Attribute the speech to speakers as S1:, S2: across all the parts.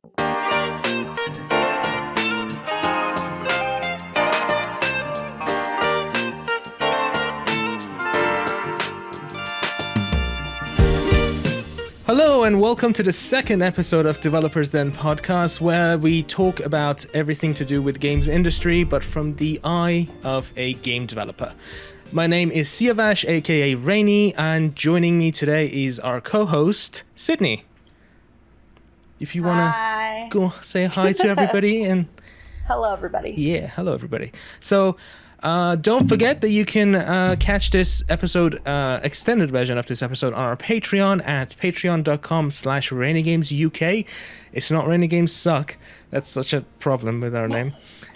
S1: Hello and welcome to the second episode of Developers Den podcast, where we talk about everything to do with games industry, but from the eye of a game developer. My name is Siavash, aka Rainy, and joining me today is our co-host, Sydney. If you want to go say hi to everybody. And
S2: hello, everybody.
S1: Yeah, hello, everybody. So don't forget that you can catch this episode, extended version of this episode on our Patreon at patreon.com/RainyGamesUK. It's not RainyGames Suck. That's such a problem with our name.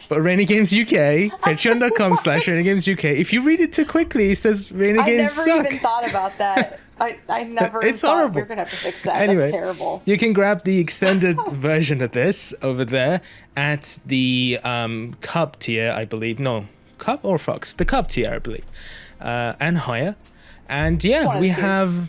S1: But RainyGames UK, patreon.com/RainyGamesUK. If you read it too quickly, it says RainyGames Suck.
S2: I never even thought about that. I never
S1: it's
S2: thought
S1: horrible.
S2: we're going to have to fix that.
S1: Anyway,
S2: that's terrible.
S1: You can grab the extended version of this over there at the Cub tier, I believe. No. Cub or Fox? The Cub tier, I believe, and higher. And yeah, we have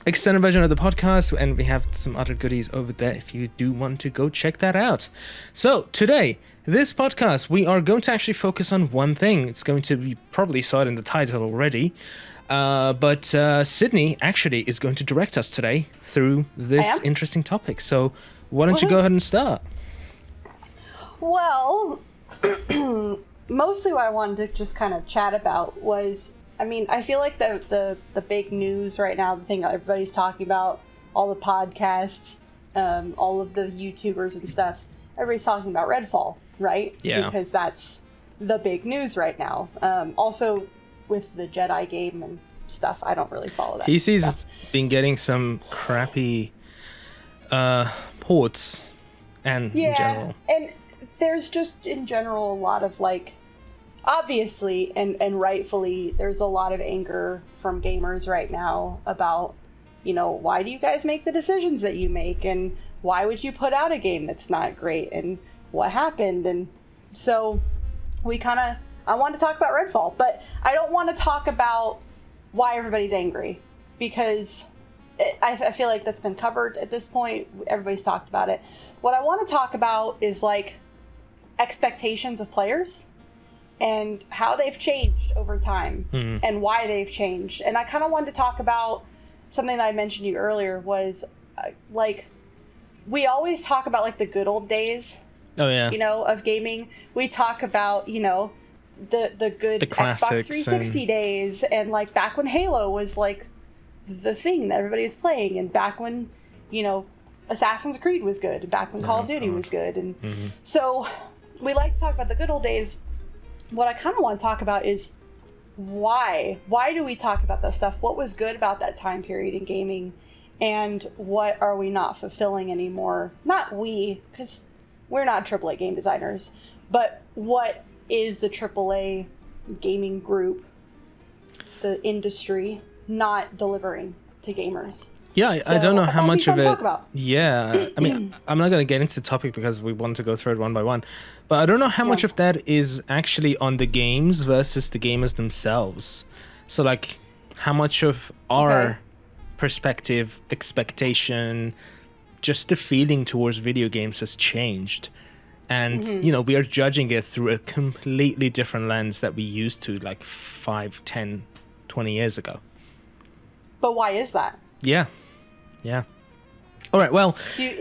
S1: extended version of the podcast, and we have some other goodies over there if you do want to go check that out. So today, this podcast, we are going to actually focus on one thing. It's going to be probably saw it in the title already, but Sydney actually is going to direct us today through this interesting topic. So why don't you go ahead and start?
S2: Well, mostly what I wanted to just kind of chat about was, I mean, I feel like the big news right now, the thing everybody's talking about, all the podcasts, all of the YouTubers and stuff, everybody's talking about Redfall, right?
S1: Yeah.
S2: Because that's the big news right now. Also, with the Jedi game and stuff, I don't really follow that.
S1: PC's been getting some crappy ports, and in general.
S2: And there's just in general a lot of like, obviously and rightfully, there's a lot of anger from gamers right now about, you know, why do you guys make the decisions that you make, and why would you put out a game that's not great, and what happened. And so I want to talk about Redfall, but I don't want to talk about why everybody's angry, because I feel like that's been covered at this point. Everybody's talked about it. What I want to talk about is like expectations of players and how they've changed over time and why they've changed. And I kind of wanted to talk about something that I mentioned to you earlier was like, we always talk about like the good old days, you know, of gaming. We talk about, you know, the good Xbox 360 days, and like back when Halo was like the thing that everybody was playing, and back when, you know, Assassin's Creed was good, back when Call of Duty was good. And so we like to talk about the good old days. What I kind of want to talk about is why do we talk about that stuff? What was good about that time period in gaming, and what are we not fulfilling anymore? Not we, because we're not AAA game designers, but what is the AAA gaming group, the industry, not delivering to gamers?
S1: Yeah, I don't know how much of it.
S2: Talk about.
S1: Yeah, I mean, I'm not going to get into the topic because we want to go through it one by one. But I don't know how much of that is actually on the games versus the gamers themselves. So, like, how much of our perspective, expectation, just the feeling towards video games has changed. And, you know, we are judging it through a completely different lens that we used to like 5, 10, 20 years ago.
S2: But why is that?
S1: Yeah. All right. Well,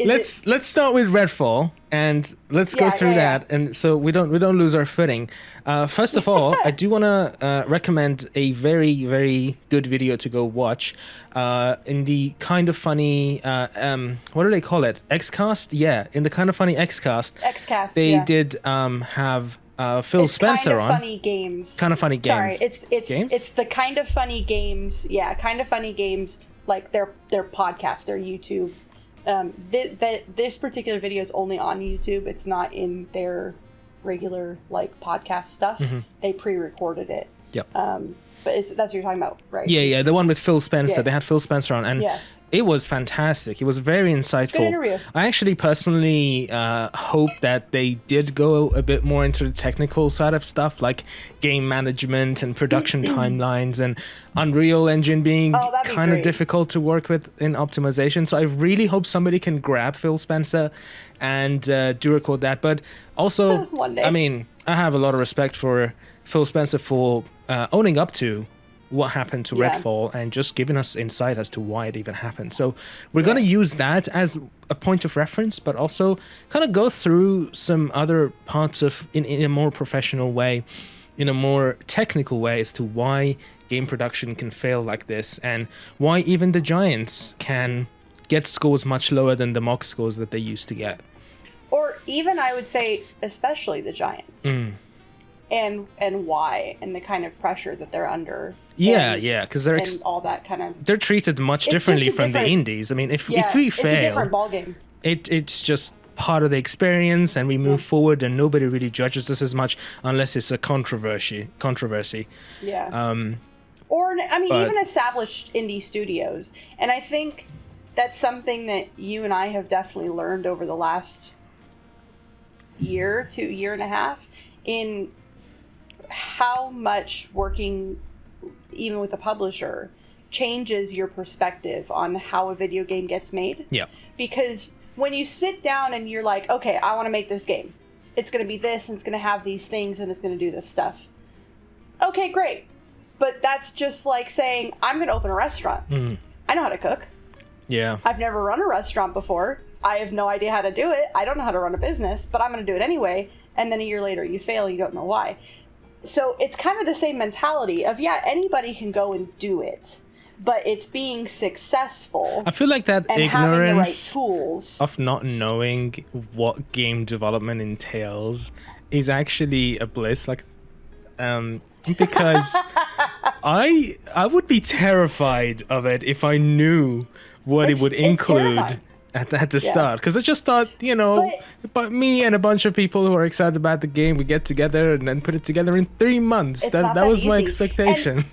S1: let's start with Redfall, and let's go through that, and so we don't lose our footing. First of all, I do want to recommend a very, very good video to go watch. In the Kind of Funny, what do they call it? Xcast? Yeah, in the Kind of Funny Xcast. They did have Phil Spencer on.
S2: Funny Games.
S1: Kind of Funny Games.
S2: Sorry, it's the Kind of Funny Games. Yeah, Kind of Funny Games. Like their podcast, their YouTube. This particular video is only on YouTube. It's not in their regular like podcast stuff. They pre-recorded it.
S1: Yep.
S2: But that's what you're talking about, right?
S1: Yeah, the one with Phil Spencer.
S2: Yeah.
S1: They had Phil Spencer on, and it was fantastic. It was very insightful.
S2: Good interview.
S1: I actually personally hope that they did go a bit more into the technical side of stuff, like game management and production timelines, and Unreal Engine being kind of difficult to work with in optimization. So I really hope somebody can grab Phil Spencer and do record that. But also,
S2: One day.
S1: I mean, I have a lot of respect for Phil Spencer for owning up to what happened to Redfall and just giving us insight as to why it even happened. So we're going to use that as a point of reference, but also kind of go through some other parts of in a more professional way, in a more technical way, as to why game production can fail like this, and why even the giants can get scores much lower than the mock scores that they used to get.
S2: Or even, I would say, especially the giants. And why, and the kind of pressure that they're under.
S1: Because they're
S2: and all that kind of.
S1: They're treated much differently from the indies. I mean, if we fail,
S2: it's a different ballgame.
S1: It's just part of the experience, and we move forward, and nobody really judges us as much unless it's a controversy.
S2: Yeah. Or I mean, even established indie studios, and I think that's something that you and I have definitely learned over the last year to year and a half in how much working even with a publisher changes your perspective on how a video game gets made.
S1: Yeah.
S2: Because when you sit down and you're like, okay, I want to make this game. It's going to be this, and it's going to have these things, and it's going to do this stuff. Okay, great. But that's just like saying, I'm going to open a restaurant. I know how to cook.
S1: Yeah.
S2: I've never run a restaurant before. I have no idea how to do it. I don't know how to run a business, but I'm going to do it anyway. And then a year later, you fail, you don't know why. So it's kind of the same mentality of, anybody can go and do it, but it's being successful.
S1: I feel like that
S2: and
S1: ignorance
S2: having the right tools
S1: of not knowing what game development entails is actually a bliss. Like, because I would be terrified of it if I knew what it would include at the start, because I just thought, but me and a bunch of people who are excited about the game, we get together and then put it together in 3 months. That was my expectation.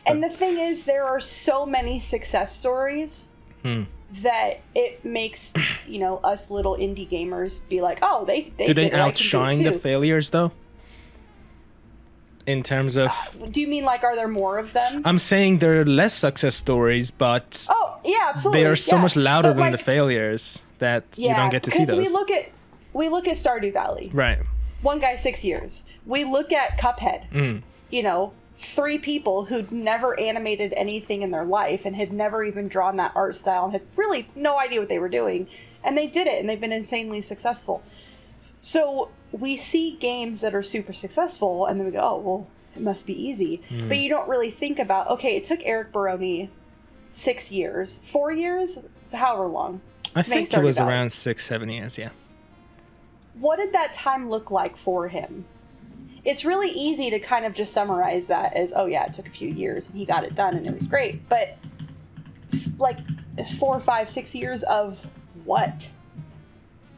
S2: And the thing is, there are so many success stories that it makes us little indie gamers be like, oh, they
S1: do they
S2: did it,
S1: outshine the failures though? In terms of,
S2: do you mean like, are there more of them?
S1: I'm saying there are less success stories, but
S2: absolutely,
S1: they are so much louder than the failures that you don't get to see those.
S2: We look at Stardew Valley.
S1: Right.
S2: One guy, 6 years. We look at Cuphead. 3 people who'd never animated anything in their life and had never even drawn that art style and had really no idea what they were doing. And they did it, and they've been insanely successful. So we see games that are super successful, and then we go, oh, well, it must be easy. But you don't really think about, okay, it took Eric Baroni 6 years, 4 years, however long.
S1: I think it was around 6-7 years, yeah.
S2: What did that time look like for him? It's really easy to kind of just summarize that as, oh yeah, it took a few years and he got it done and it was great. But like 4, 5, 6 years of what?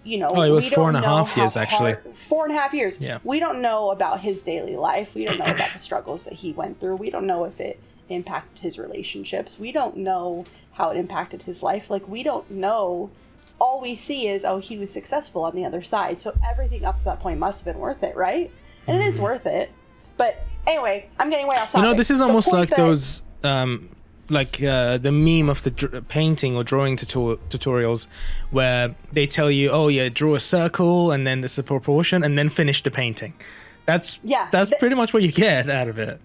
S2: It
S1: was 4.5 years actually.
S2: 4.5 years.
S1: Yeah.
S2: We don't know about his daily life. We don't know about the struggles that he went through. We don't know if it impacted his relationships. We don't know how it impacted his life. Like, we don't know. All we see is, oh, he was successful on the other side. So everything up to that point must have been worth it, right? And it is worth it. But anyway, I'm getting way off topic.
S1: This is almost like those, the meme of the painting or drawing tutorials where they tell you, oh yeah, draw a circle and then there's a proportion and then finish the painting. That's pretty much what you get out of it.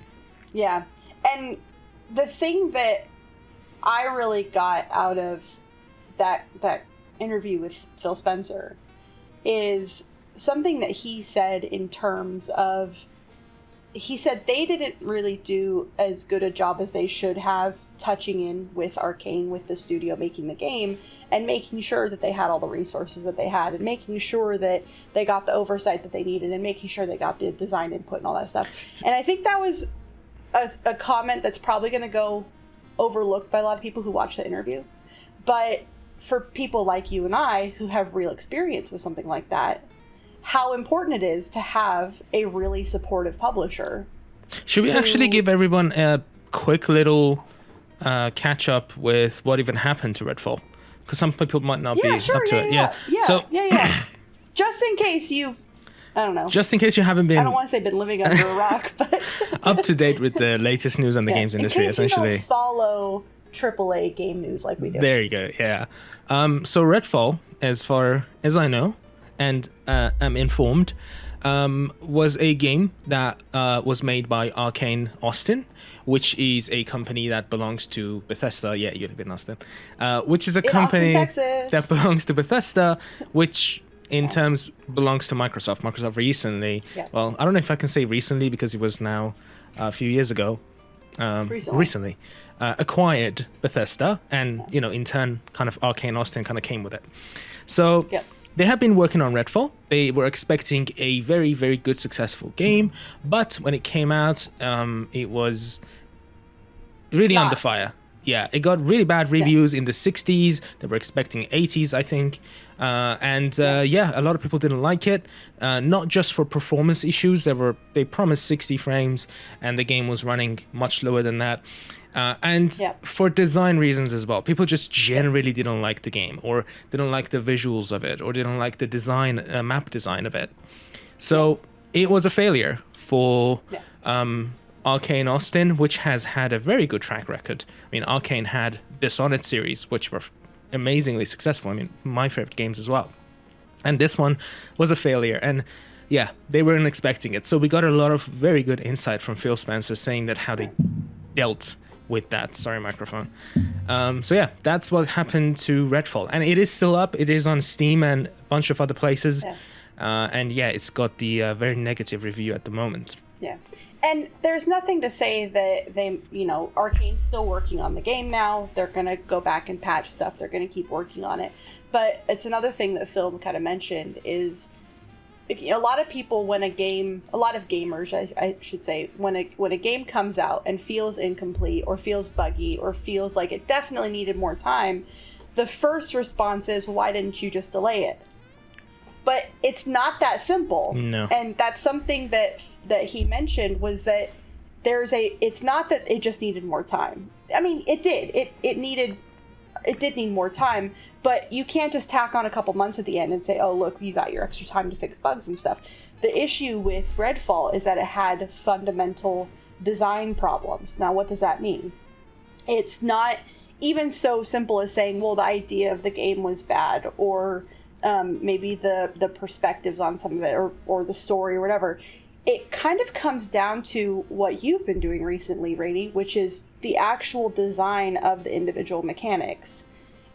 S1: Yeah.
S2: And the thing that I really got out of that interview with Phil Spencer is something that he said in terms of, he said they didn't really do as good a job as they should have touching in with Arcane, with the studio making the game, and making sure that they had all the resources that they had, and making sure that they got the oversight that they needed, and making sure they got the design input and all that stuff. And I think that was a comment that's probably going to go overlooked by a lot of people who watch the interview. But for people like you and I who have real experience with something like that, how important it is to have a really supportive publisher
S1: Should we actually give everyone a quick little catch up with what even happened to Redfall? Because some people might not be up to it.
S2: Yeah. Just in case I don't know.
S1: Just in case you haven't been...
S2: I don't want to say been living under a rock, but...
S1: up to date with the latest news on the games industry,
S2: in case
S1: essentially.
S2: You don't follow AAA game news like we do.
S1: There you go, yeah. So Redfall, as far as I know, and am informed, was a game that was made by Arcane Austin, which is a company that belongs to Bethesda. Yeah, you live in Austin. Which is a company that belongs to Bethesda, which in terms belongs to Microsoft. Microsoft recently, well, I don't know if I can say recently because it was now a few years ago, recently acquired Bethesda, and in turn kind of Arcane Austin kind of came with it. So they have been working on Redfall. They were expecting a very, very good, successful game, but when it came out, it was really under fire. Yeah, it got really bad reviews in the 60s. They were expecting 80s, I think. A lot of people didn't like it. Not just for performance issues. They promised 60 frames, and the game was running much lower than that. For design reasons as well. People just generally didn't like the game, or didn't like the visuals of it, or didn't like the design, map design of it. So it was a failure for Arcane Austin, which has had a very good track record. I mean, Arcane had Dishonored series, which were amazingly successful. I mean, my favorite games as well. And this one was a failure. And yeah, they weren't expecting it. So we got a lot of very good insight from Phil Spencer saying that how they dealt with that. Sorry, microphone. That's what happened to Redfall. And it is still up. It is on Steam and a bunch of other places. It's got the very negative review at the moment. Yeah.
S2: And there's nothing to say that they, Arcane's still working on the game now. They're going to go back and patch stuff. They're going to keep working on it. But it's another thing that Phil kind of mentioned is a lot of people, a lot of gamers, I should say, when a game comes out and feels incomplete or feels buggy or feels like it definitely needed more time, the first response is, why didn't you just delay it? But it's not that simple.
S1: No.
S2: And that's something that he mentioned was that it's not that it just needed more time. I mean, it did. It did need more time, but you can't just tack on a couple months at the end and say, oh, look, you got your extra time to fix bugs and stuff. The issue with Redfall is that it had fundamental design problems. Now, what does that mean? It's not even so simple as saying, well, the idea of the game was bad, or maybe the perspectives on some of it, or the story or whatever. It kind of comes down to what you've been doing recently, Rainy, which is the actual design of the individual mechanics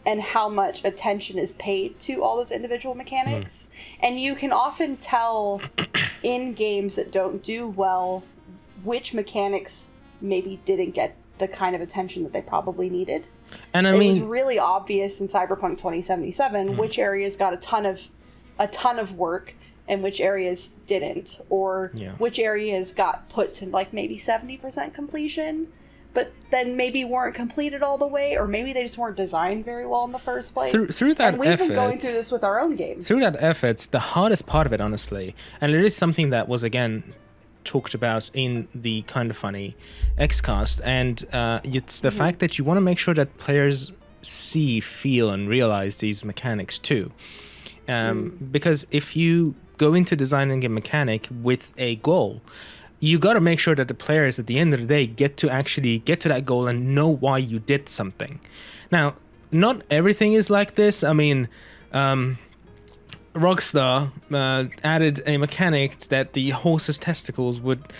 S2: and how much attention is paid to all those individual mechanics. And you can often tell in games that don't do well which mechanics maybe didn't get the kind of attention that they probably needed. And it was really obvious in Cyberpunk 2077 which areas got a ton of work and which areas didn't, or which areas got put to like maybe 70% completion, but then maybe weren't completed all the way, or maybe they just weren't designed very well in the first place.
S1: Through that
S2: and we've been going through this with our own games.
S1: Through that effort, the hardest part of it, honestly, and it is something that was again talked about in the Kind of Funny Xcast, and it's the fact that you want to make sure that players see, feel, and realize these mechanics too. Because if you go into designing a mechanic with a goal, you got to make sure that the players at the end of the day get to actually get to that goal and know why you did something. Now, not everything is like this. I mean, Rockstar added a mechanic that the horse's testicles would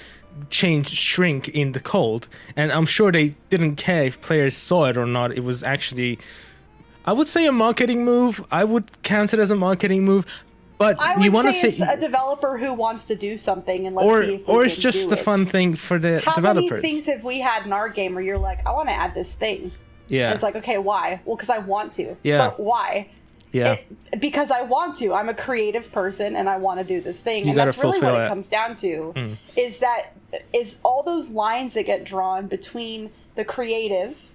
S1: shrink in the cold, and I'm sure they didn't care if players saw it or not. It was actually, I would say, a marketing move. I would count it as a marketing move. But
S2: you want to say it's a developer who wants to do something, and let's see if we
S1: or it's just the fun thing for the developers.
S2: How many things have we had in our game where you're like, I want to add this thing?
S1: Yeah.
S2: And it's like, okay, why? Well, because I want to.
S1: Yeah.
S2: But why?
S1: Yeah.
S2: Because I want to. I'm a creative person and I want to do this thing. And that's really what it comes down to, is all those lines that get drawn between the creative,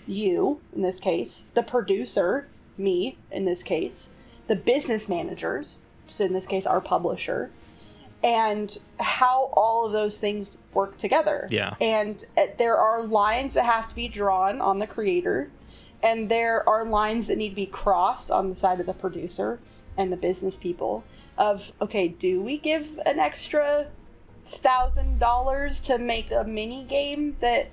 S2: you in this case, the producer, me in this case, the business managers, so in this case our publisher, and how all of those things work together.
S1: Yeah.
S2: And there are lines that have to be drawn on the creator, and there are lines that need to be crossed on the side of the producer and the business people of, okay, do we give an extra $1,000 to make a mini game that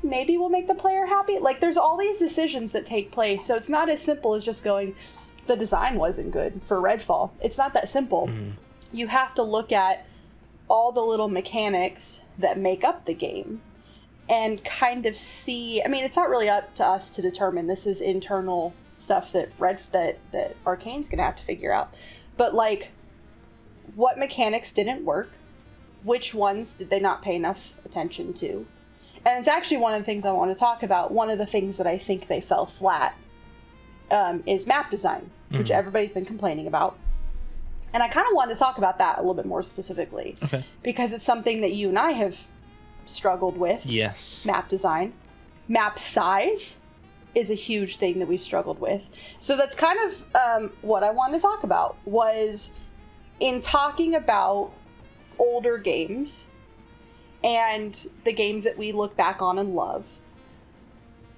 S2: maybe will make the player happy? Like, there's all these decisions that take place, so it's not as simple as just going, the design wasn't good for Redfall. It's not that simple. You have to look at all the little mechanics that make up the game and kind of see, I mean, it's not really up to us to determine. This is internal stuff that that Arcane's gonna have to figure out. But like, what mechanics didn't work? Which ones did they not pay enough attention to? And it's actually one of the things I want to talk about. One of the things that I think they fell flat is map design, which everybody's been complaining about. And I kind of wanted to talk about that a little bit more specifically.
S1: Okay. Because
S2: it's something that you and I have struggled with.
S1: Yes.
S2: Map design. Map size is a huge thing that we've struggled with. So that's kind of what I wanted to talk about, was in talking about older games and the games that we look back on and love,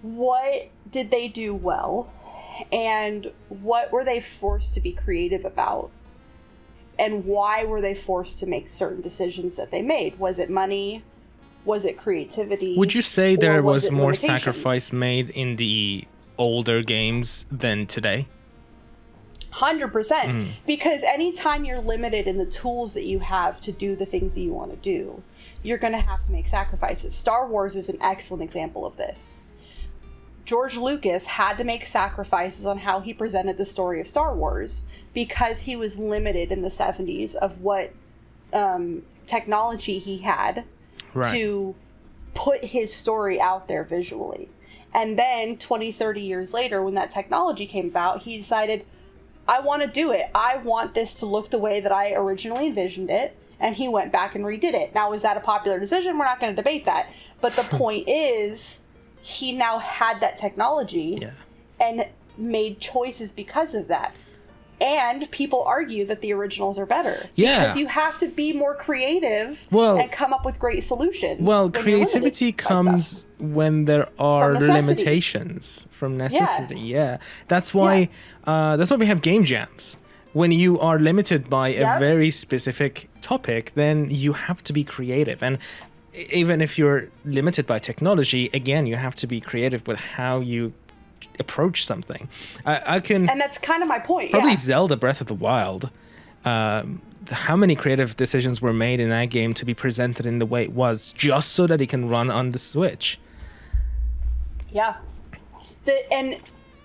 S2: what did they do well? And what were they forced to be creative about? And why were they forced to make certain decisions that they made? Was it money? Was it creativity?
S1: Would you say there was more
S2: limitations?
S1: sacrifice made in the older games than today?
S2: 100%. Because anytime you're limited in the tools that you have to do the things that you want to do, you're going to have to make sacrifices. Star Wars is an excellent example of this. George Lucas had to make sacrifices on how he presented the story of Star Wars because he was limited in the 70s of what technology he had to put his story out there visually. And then 20, 30 years later, when that technology came about, he decided, I want to do it. I want this to look the way that I originally envisioned it. And he went back and redid it. Now, was that a popular decision? We're not going to debate that. But the point is, he now had that technology and made choices because of that. And people argue that the originals are better. Because you have to be more creative and come up with great solutions.
S1: Well, creativity comes when there are limitations from necessity. Yeah. That's why we have game jams. When you are limited by a very specific topic, then you have to be creative. And even if you're limited by technology, again, you have to be creative with how you approach something. I can,
S2: and that's kind of my point.
S1: Probably Zelda Breath of the Wild. How many creative decisions were made in that game to be presented in the way it was, just so that it can run on the Switch?
S2: Yeah. And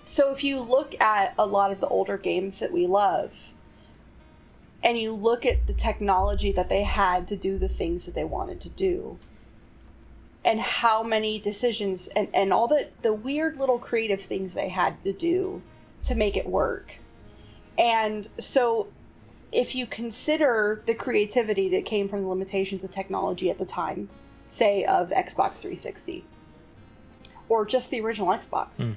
S2: so if you look at a lot of the older games that we love, and you look at the technology that they had to do the things that they wanted to do, and how many decisions and all the weird little creative things they had to do to make it work. And so if you consider the creativity that came from the limitations of technology at the time, say of Xbox 360, or just the original Xbox,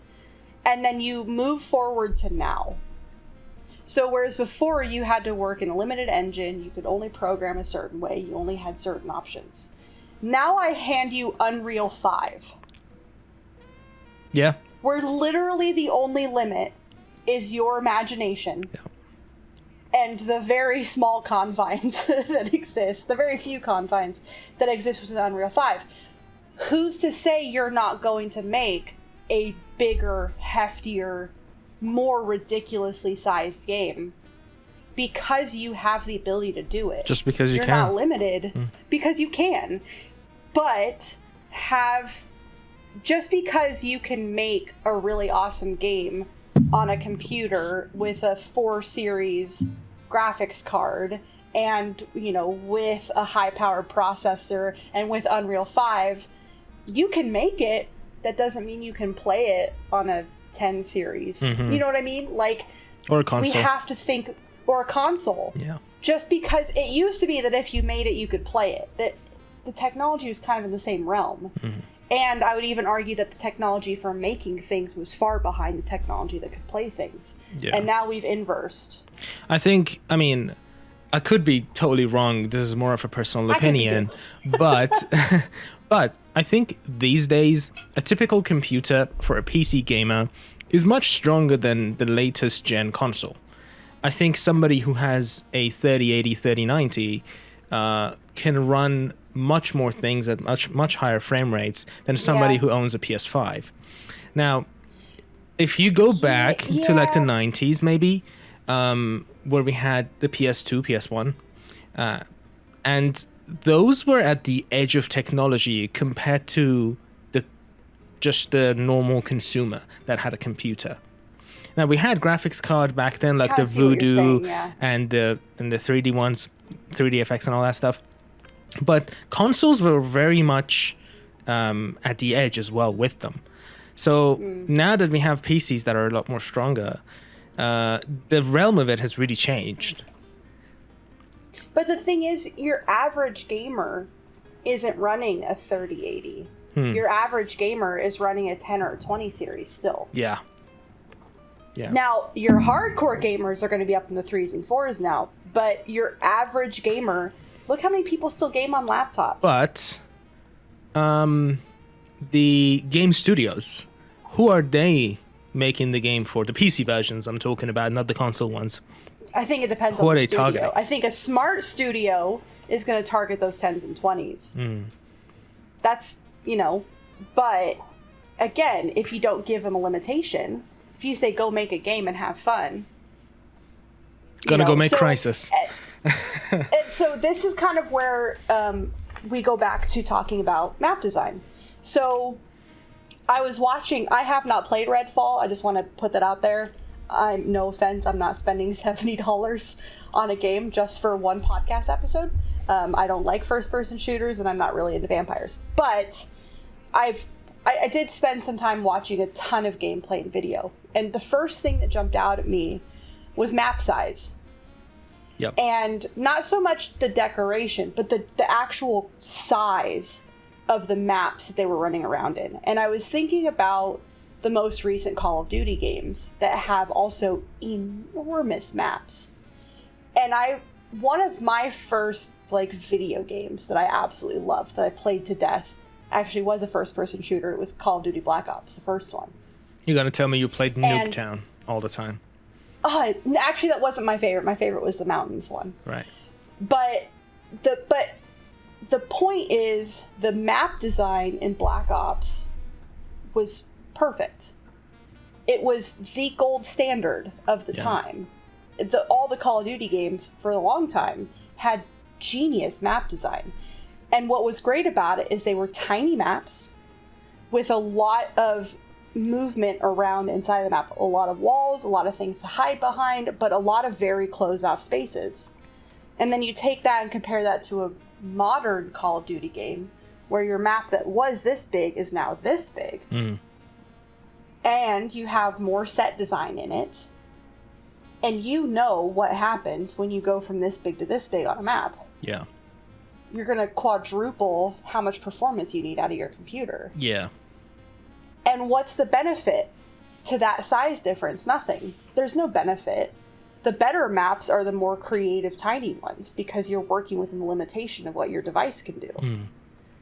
S2: and then you move forward to now. So whereas before you had to work in a limited engine, you could only program a certain way, you only had certain options. Now I hand you Unreal 5.
S1: Yeah.
S2: Where literally the only limit is your imagination.
S1: Yeah.
S2: And the very small confines that exist, the very few confines that exist within Unreal 5. Who's to say you're not going to make a bigger, heftier, more ridiculously sized game because you have the ability to do it?
S1: Just because you
S2: You're
S1: can.
S2: not limited because you can. But just because you can make a really awesome game on a computer with a 4 series graphics card and, with a high-powered processor and with Unreal 5, you can make it. That doesn't mean you can play it on a 10 series. You know what I mean?
S1: Or a console.
S2: We have to think, or a console.
S1: Yeah.
S2: Just because it used to be that if you made it, you could play it. That the technology was kind of in the same realm. And I would even argue that the technology for making things was far behind the technology that could play things. Yeah. And now we've inversed.
S1: I think, I could be totally wrong. This is more of a personal
S2: I could be
S1: opinion,
S2: too.
S1: but but I think these days a typical computer for a PC gamer is much stronger than the latest gen console. I think somebody who has a 3080, 3090 can run much more things at much higher frame rates than somebody
S2: Yeah.
S1: who owns a PS5. Now, if you go back to like the 90s, maybe, where we had the PS2, PS1, and those were at the edge of technology compared to just the normal consumer that had a computer. Now, we had graphics card back then, like the
S2: Kinda see what you're
S1: Voodoo
S2: saying, yeah.
S1: and the 3D ones, 3D effects and all that stuff. But consoles were very much at the edge as well with them. So now that we have PCs that are a lot more stronger, the realm of it has really changed.
S2: But the thing is, your average gamer isn't running a 3080. Your average gamer is running a 10 or a 20 series still.
S1: Yeah. Yeah.
S2: Now, your hardcore gamers are going to be up in the 3s and 4s now, but your average gamer, look how many people still game on laptops.
S1: But the game studios, who are they making the game for? The PC versions I'm talking about, not the console ones.
S2: I think it depends
S1: Who
S2: on
S1: are
S2: the
S1: they
S2: studio.
S1: targeting?
S2: I think a smart studio is going to target those 10s and 20s. That's, but again, if you don't give them a limitation, if you say go make a game and have fun,
S1: Gonna go make Crysis.
S2: And so this is kind of where we go back to talking about map design. So I was watching, I have not played Redfall. I just want to put that out there. No offense, I'm not spending $70 on a game just for one podcast episode. I don't like first-person shooters, and I'm not really into vampires. But I did spend some time watching a ton of gameplay and video. And the first thing that jumped out at me was map size.
S1: Yep.
S2: And not so much the decoration, but the actual size of the maps that they were running around in. And I was thinking about the most recent Call of Duty games that have also enormous maps. And one of my first video games that I absolutely loved, that I played to death, actually was a first-person shooter. It was Call of Duty Black Ops, the first one.
S1: You're gonna tell me you played Nuketown all the time.
S2: Actually, that wasn't my favorite. My favorite was the Mountains one.
S1: Right.
S2: But the point is, the map design in Black Ops was perfect. It was the gold standard of the time. All the Call of Duty games for a long time had genius map design. And what was great about it is they were tiny maps with a lot of movement around inside the map. A lot of walls, a lot of things to hide behind, but a lot of very closed off spaces. And then you take that and compare that to a modern Call of Duty game where your map that was this big is now this big. And you have more set design in it. And you know what happens when you go from this big to this big on a map.
S1: Yeah.
S2: You're going to quadruple how much performance you need out of your computer.
S1: Yeah.
S2: And what's the benefit to that size difference? Nothing. There's no benefit. The better maps are the more creative, tiny ones because you're working within the limitation of what your device can do.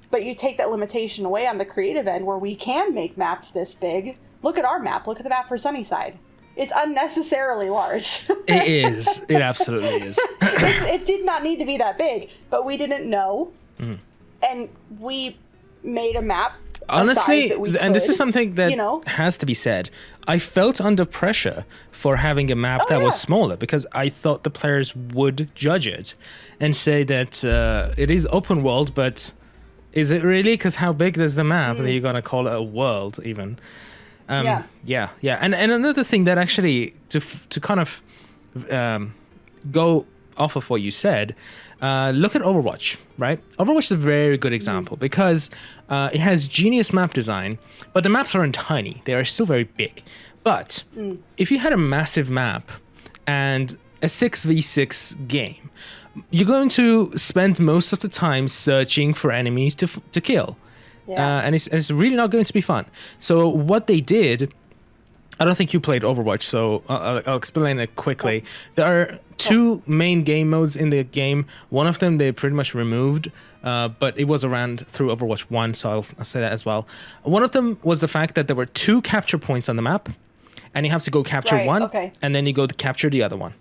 S2: But you take that limitation away on the creative end where we can make maps this big. Look at our map. Look at the map for SunnySide. It's unnecessarily large.
S1: It is. It absolutely is.
S2: It did not need to be that big, but we didn't know. And we made a map.
S1: Honestly, and this is something that has to be said. I felt under pressure for having a map that was smaller because I thought the players would judge it and say that it is open world, but is it really? Because how big is the map that you're going to call it a world even? Yeah. And another thing that actually, to kind of go off of what you said, look at Overwatch, right? Overwatch is a very good example because it has genius map design, but the maps aren't tiny. They are still very big. But if you had a massive map and a 6v6 game, you're going to spend most of the time searching for enemies to kill. And it's really not going to be fun. So what they did, I don't think you played Overwatch, so I'll explain it quickly. There are two main game modes in the game. One of them they pretty much removed, but it was around through Overwatch 1, so I'll say that as well. One of them was the fact that there were 2 capture points on the map, and you have to go capture one, and then you go to capture the other one.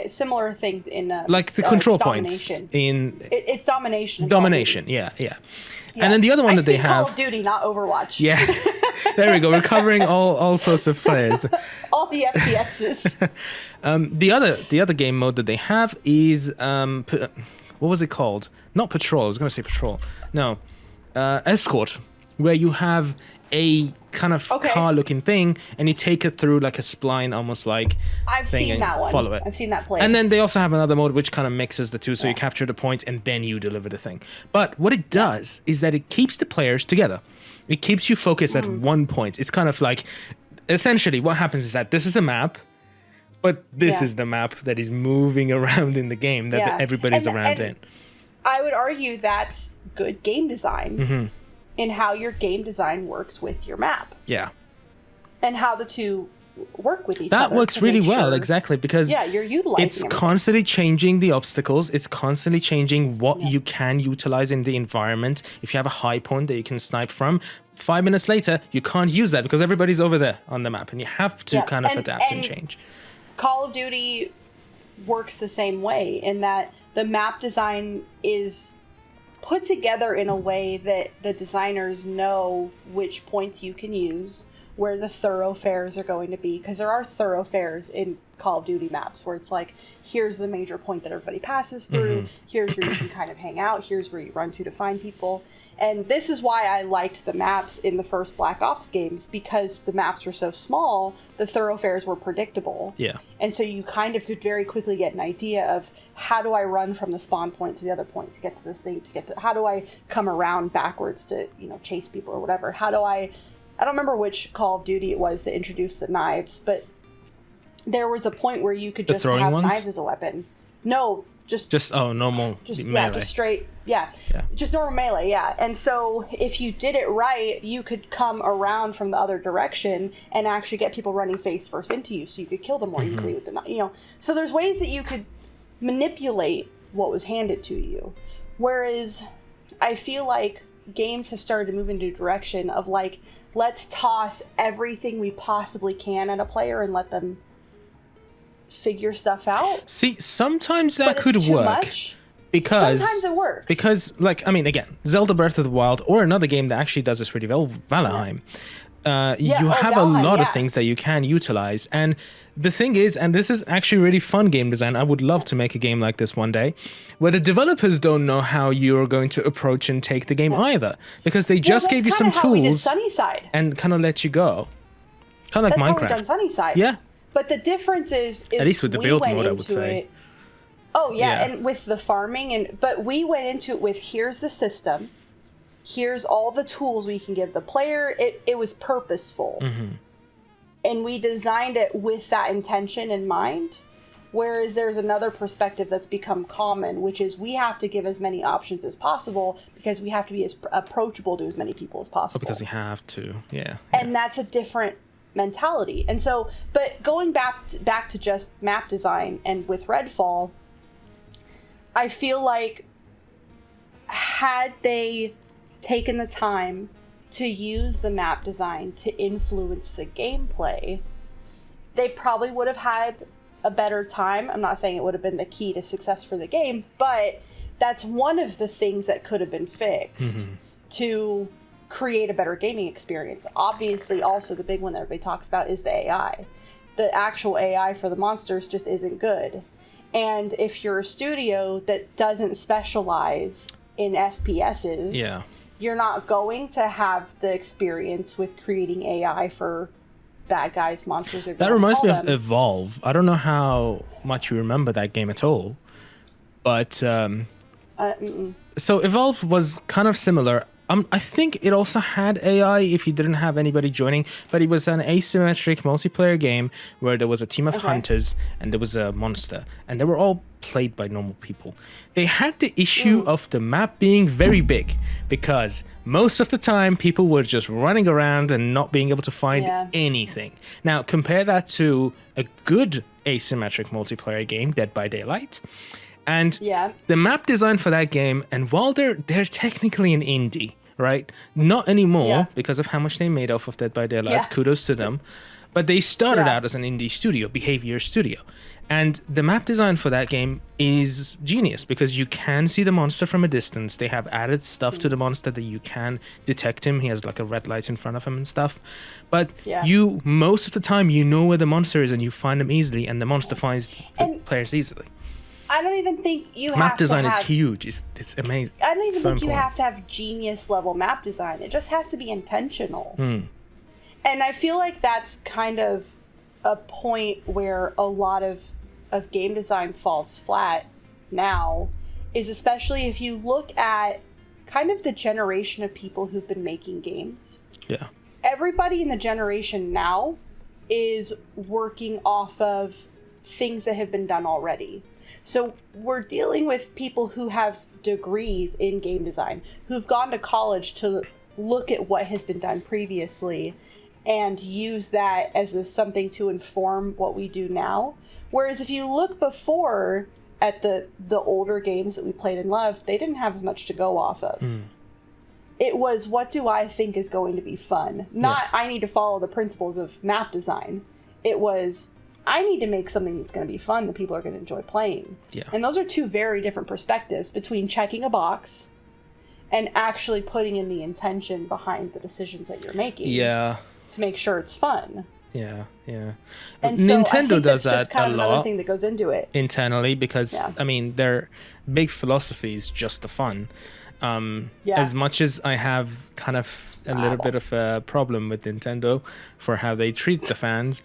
S2: Similar thing in
S1: like the control points in
S2: it's domination.
S1: Domination, yeah. And then the other one that they have,
S2: Call of Duty, not Overwatch.
S1: Yeah, there we go. We're covering all sorts of players.
S2: All the FPSs.
S1: The other game mode that they have is what was it called? Not patrol. I was going to say patrol. No, escort, where you have a kind of car-looking thing, and you take it through like a spline, almost like
S2: I've seen that one.
S1: Follow it.
S2: I've seen that play.
S1: And then they also have another mode which kind of mixes the two, so you capture the points and then you deliver the thing. But what it does is that it keeps the players together. It keeps you focused at one point. It's kind of like, essentially, what happens is that this is a map, but this is the map that is moving around in the game that everybody's around in.
S2: I would argue that's good game design. In how your game design works with your map.
S1: Yeah.
S2: And how the two work with each other.
S1: That works really well, exactly, because
S2: you're utilizing
S1: it's constantly changing the obstacles. It's constantly changing what you can utilize in the environment. If you have a high point that you can snipe from, 5 minutes later, you can't use that because everybody's over there on the map, and you have to kind of adapt and change.
S2: Call of Duty works the same way in that the map design is put together in a way that the designers know which points you can use, where the thoroughfares are going to be, because there are thoroughfares in Call of Duty maps where it's like, here's the major point that everybody passes through, here's where you can kind of hang out, here's where you run to find people. And this is why I liked the maps in the first Black Ops games, because the maps were so small, the thoroughfares were predictable.
S1: Yeah.
S2: And so you kind of could very quickly get an idea of, how do I run from the spawn point to the other point to get to this thing, how do I come around backwards to, chase people or whatever? How do I don't remember which Call of Duty it was that introduced the knives, but there was a point where you could just have knives as a weapon. No, just
S1: normal melee.
S2: Just straight, just normal melee, And so if you did it right, you could come around from the other direction and actually get people running face first into you, so you could kill them more easily with the So there's ways that you could manipulate what was handed to you. Whereas I feel like games have started to move into a direction of like, let's toss everything we possibly can at a player and let them figure stuff out.
S1: See, sometimes that could work.
S2: Much.
S1: Because
S2: sometimes it works.
S1: Because, again, Zelda Breath of the Wild, or another game that actually does this really well, Valheim. You have Valheim, a lot of things that you can utilize. And the thing is, and this is actually really fun game design, I would love to make a game like this one day, where the developers don't know how you're going to approach and take the game either. Because they just gave you some tools we did
S2: SunnySide.
S1: And kind of let you go. Kind of like Minecraft.
S2: That's how we've done SunnySide.
S1: Yeah.
S2: But the difference is
S1: at least with the build mode, I would say.
S2: And with the farming, but we went into it with, here's the system, here's all the tools we can give the player. It was purposeful. And we designed it with that intention in mind. Whereas there's another perspective that's become common, which is we have to give as many options as possible because we have to be as approachable to as many people as possible.
S1: Because we have to,
S2: And that's a different mentality. And so, but going back to just map design, and with Redfall, I feel like had they taken the time to use the map design to influence the gameplay, they probably would have had a better time. I'm not saying it would have been the key to success for the game, but that's one of the things that could have been fixed to create a better gaming experience. Obviously, also the big one that everybody talks about is the AI. The actual AI for the monsters just isn't good. And if you're a studio that doesn't specialize in FPSs, you're not going to have the experience with creating AI for bad guys, monsters.
S1: That reminds me of Evolve. I don't know how much you remember that game at all, but so Evolve was kind of similar. I think it also had AI if you didn't have anybody joining, but it was an asymmetric multiplayer game where there was a team of hunters and there was a monster, and they were all played by normal people. They had the issue of the map being very big because most of the time people were just running around and not being able to find anything. Now, compare that to a good asymmetric multiplayer game, Dead by Daylight. And the map design for that game, and while they're technically an indie, right? Not anymore because of how much they made off of Dead by Daylight. Kudos to them. But they started out as an indie studio, Behavior Studio. And the map design for that game is genius because you can see the monster from a distance. They have added stuff to the monster that you can detect him. He has like a red light in front of him and stuff. But you, most of the time, you know where the monster is and you find him easily, and the monster finds the players easily.
S2: I don't even think you have
S1: map design
S2: to have,
S1: is huge. It's amazing.
S2: I don't even think you have to have genius level map design. It just has to be intentional. And I feel like that's kind of a point where a lot of game design falls flat now, is especially if you look at kind of the generation of people who've been making games. Yeah. Everybody in the generation now is working off of things that have been done already. So we're dealing with people who have degrees in game design, who've gone to college to look at what has been done previously and use that as something to inform what we do now. Whereas if you look before at the older games that we played and loved, they didn't have as much to go off of. It was, what do I think is going to be fun? Not, I need to follow the principles of map design. It was, I need to make something that's going to be fun that people are going to enjoy playing. And those are two very different perspectives between checking a box and actually putting in the intention behind the decisions that you're making. To make sure it's fun. And so Nintendo does that kind of another thing that goes into it
S1: internally because I mean their big philosophy is just the fun. As much as I have kind of a little bit of a problem with Nintendo for how they treat the fans,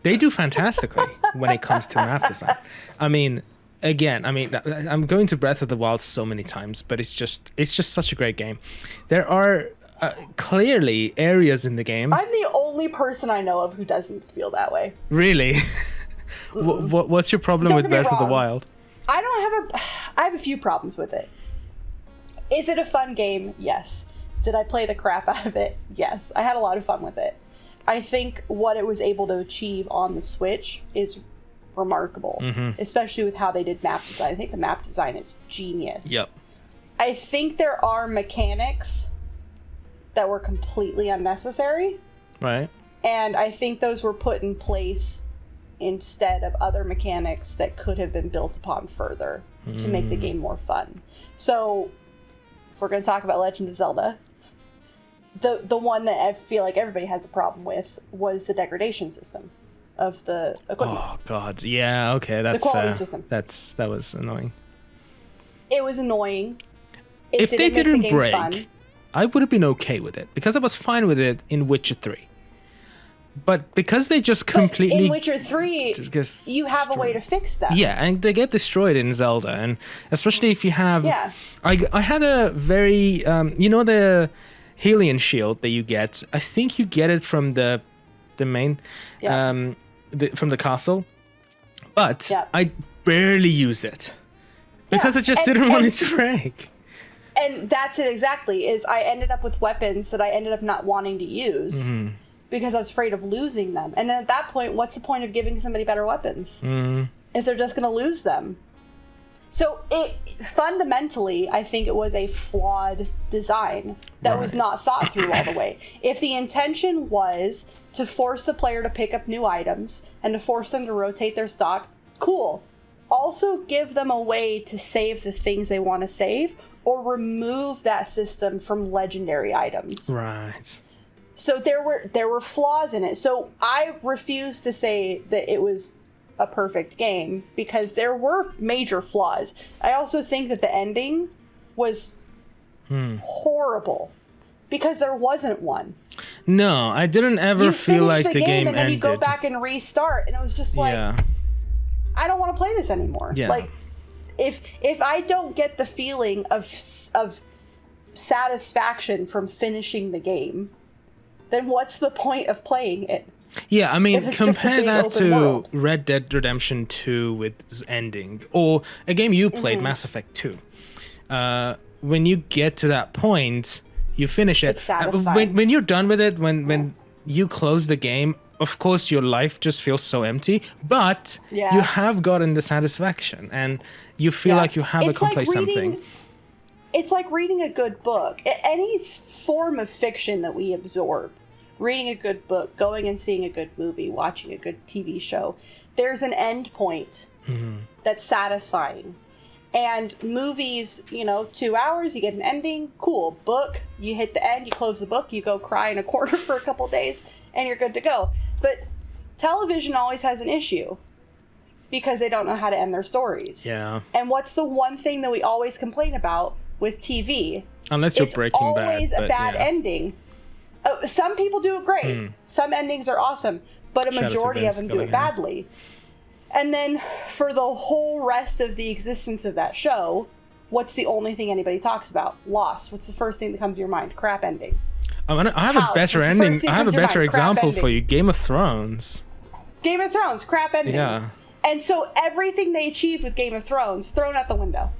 S1: they do fantastically when it comes to map design. I mean, again, I'm going to Breath of the Wild so many times, but it's just such a great game. There are clearly areas in the game.
S2: I'm the only person I know of who doesn't feel that way.
S1: Really? What's your problem with Breath of the Wild?
S2: I have a few problems with it. Is it a fun game? Yes. Did I play the crap out of it? Yes. I had a lot of fun with it. I think what it was able to achieve on the Switch is remarkable, especially with how they did map design. I think the map design is genius. I think there are mechanics that were completely unnecessary.
S1: Right.
S2: And I think those were put in place instead of other mechanics that could have been built upon further to make the game more fun. So, if we're going to talk about Legend of Zelda, the one that I feel like everybody has a problem with was the degradation system of the equipment.
S1: Oh God, yeah, okay, that's
S2: the quality
S1: fair.
S2: system.
S1: That was annoying.
S2: It was annoying.
S1: If they didn't break, fun. I would have been okay with it because I was fine with it in Witcher 3. But because they just completely...
S2: in Witcher 3, you have a way to fix that.
S1: Yeah, and they get destroyed in Zelda. And especially if you have... Yeah. I had a very... you know the Hylian shield that you get? I think you get it from the main... from the castle. But I barely used it. Because I just didn't want it to break.
S2: And that's it exactly, is I ended up with weapons that I ended up not wanting to use because I was afraid of losing them. And then at that point, what's the point of giving somebody better weapons if they're just going to lose them? So fundamentally, I think it was a flawed design that was not thought through all the way. If the intention was to force the player to pick up new items and to force them to rotate their stock, cool. Also give them a way to save the things they want to save, or remove that system from legendary items.
S1: Right.
S2: So there were flaws in it. So I refuse to say that it was a perfect game because there were major flaws. I also think that the ending was horrible because there wasn't one.
S1: No, I didn't ever feel like the game
S2: and then you go back and restart, and it was just like, I don't want to play this anymore.
S1: Yeah.
S2: Like, if I don't get the feeling of satisfaction from finishing the game, then what's the point of playing it?
S1: Yeah, I mean, compare that to
S2: world.
S1: Red Dead Redemption 2 with its ending, or a game you played, Mass Effect 2. When you get to that point, you finish it.
S2: It's satisfying.
S1: When you're done with it, when you close the game, of course your life just feels so empty, but you have gotten the satisfaction, and you feel like you have accomplished something.
S2: It's like reading a good book. Any form of fiction that we absorb, reading a good book, going and seeing a good movie, watching a good TV show, there's an end point that's satisfying. And movies, 2 hours, you get an ending, cool. Book, you hit the end, you close the book, you go cry in a corner for a couple days, and you're good to go. But television always has an issue because they don't know how to end their stories.
S1: Yeah.
S2: And what's the one thing that we always complain about with TV?
S1: Unless you're Breaking Bad.
S2: It's always a bad ending. Some people do it great. Some endings are awesome, but a majority of them do it badly. And then for the whole rest of the existence of that show, what's the only thing anybody talks about? Lost. What's the first thing that comes to your mind? Crap ending.
S1: I have a better ending. I have a better example for you. Game of Thrones.
S2: Game of Thrones, crap ending.
S1: Yeah.
S2: And so everything they achieved with Game of Thrones thrown out the window.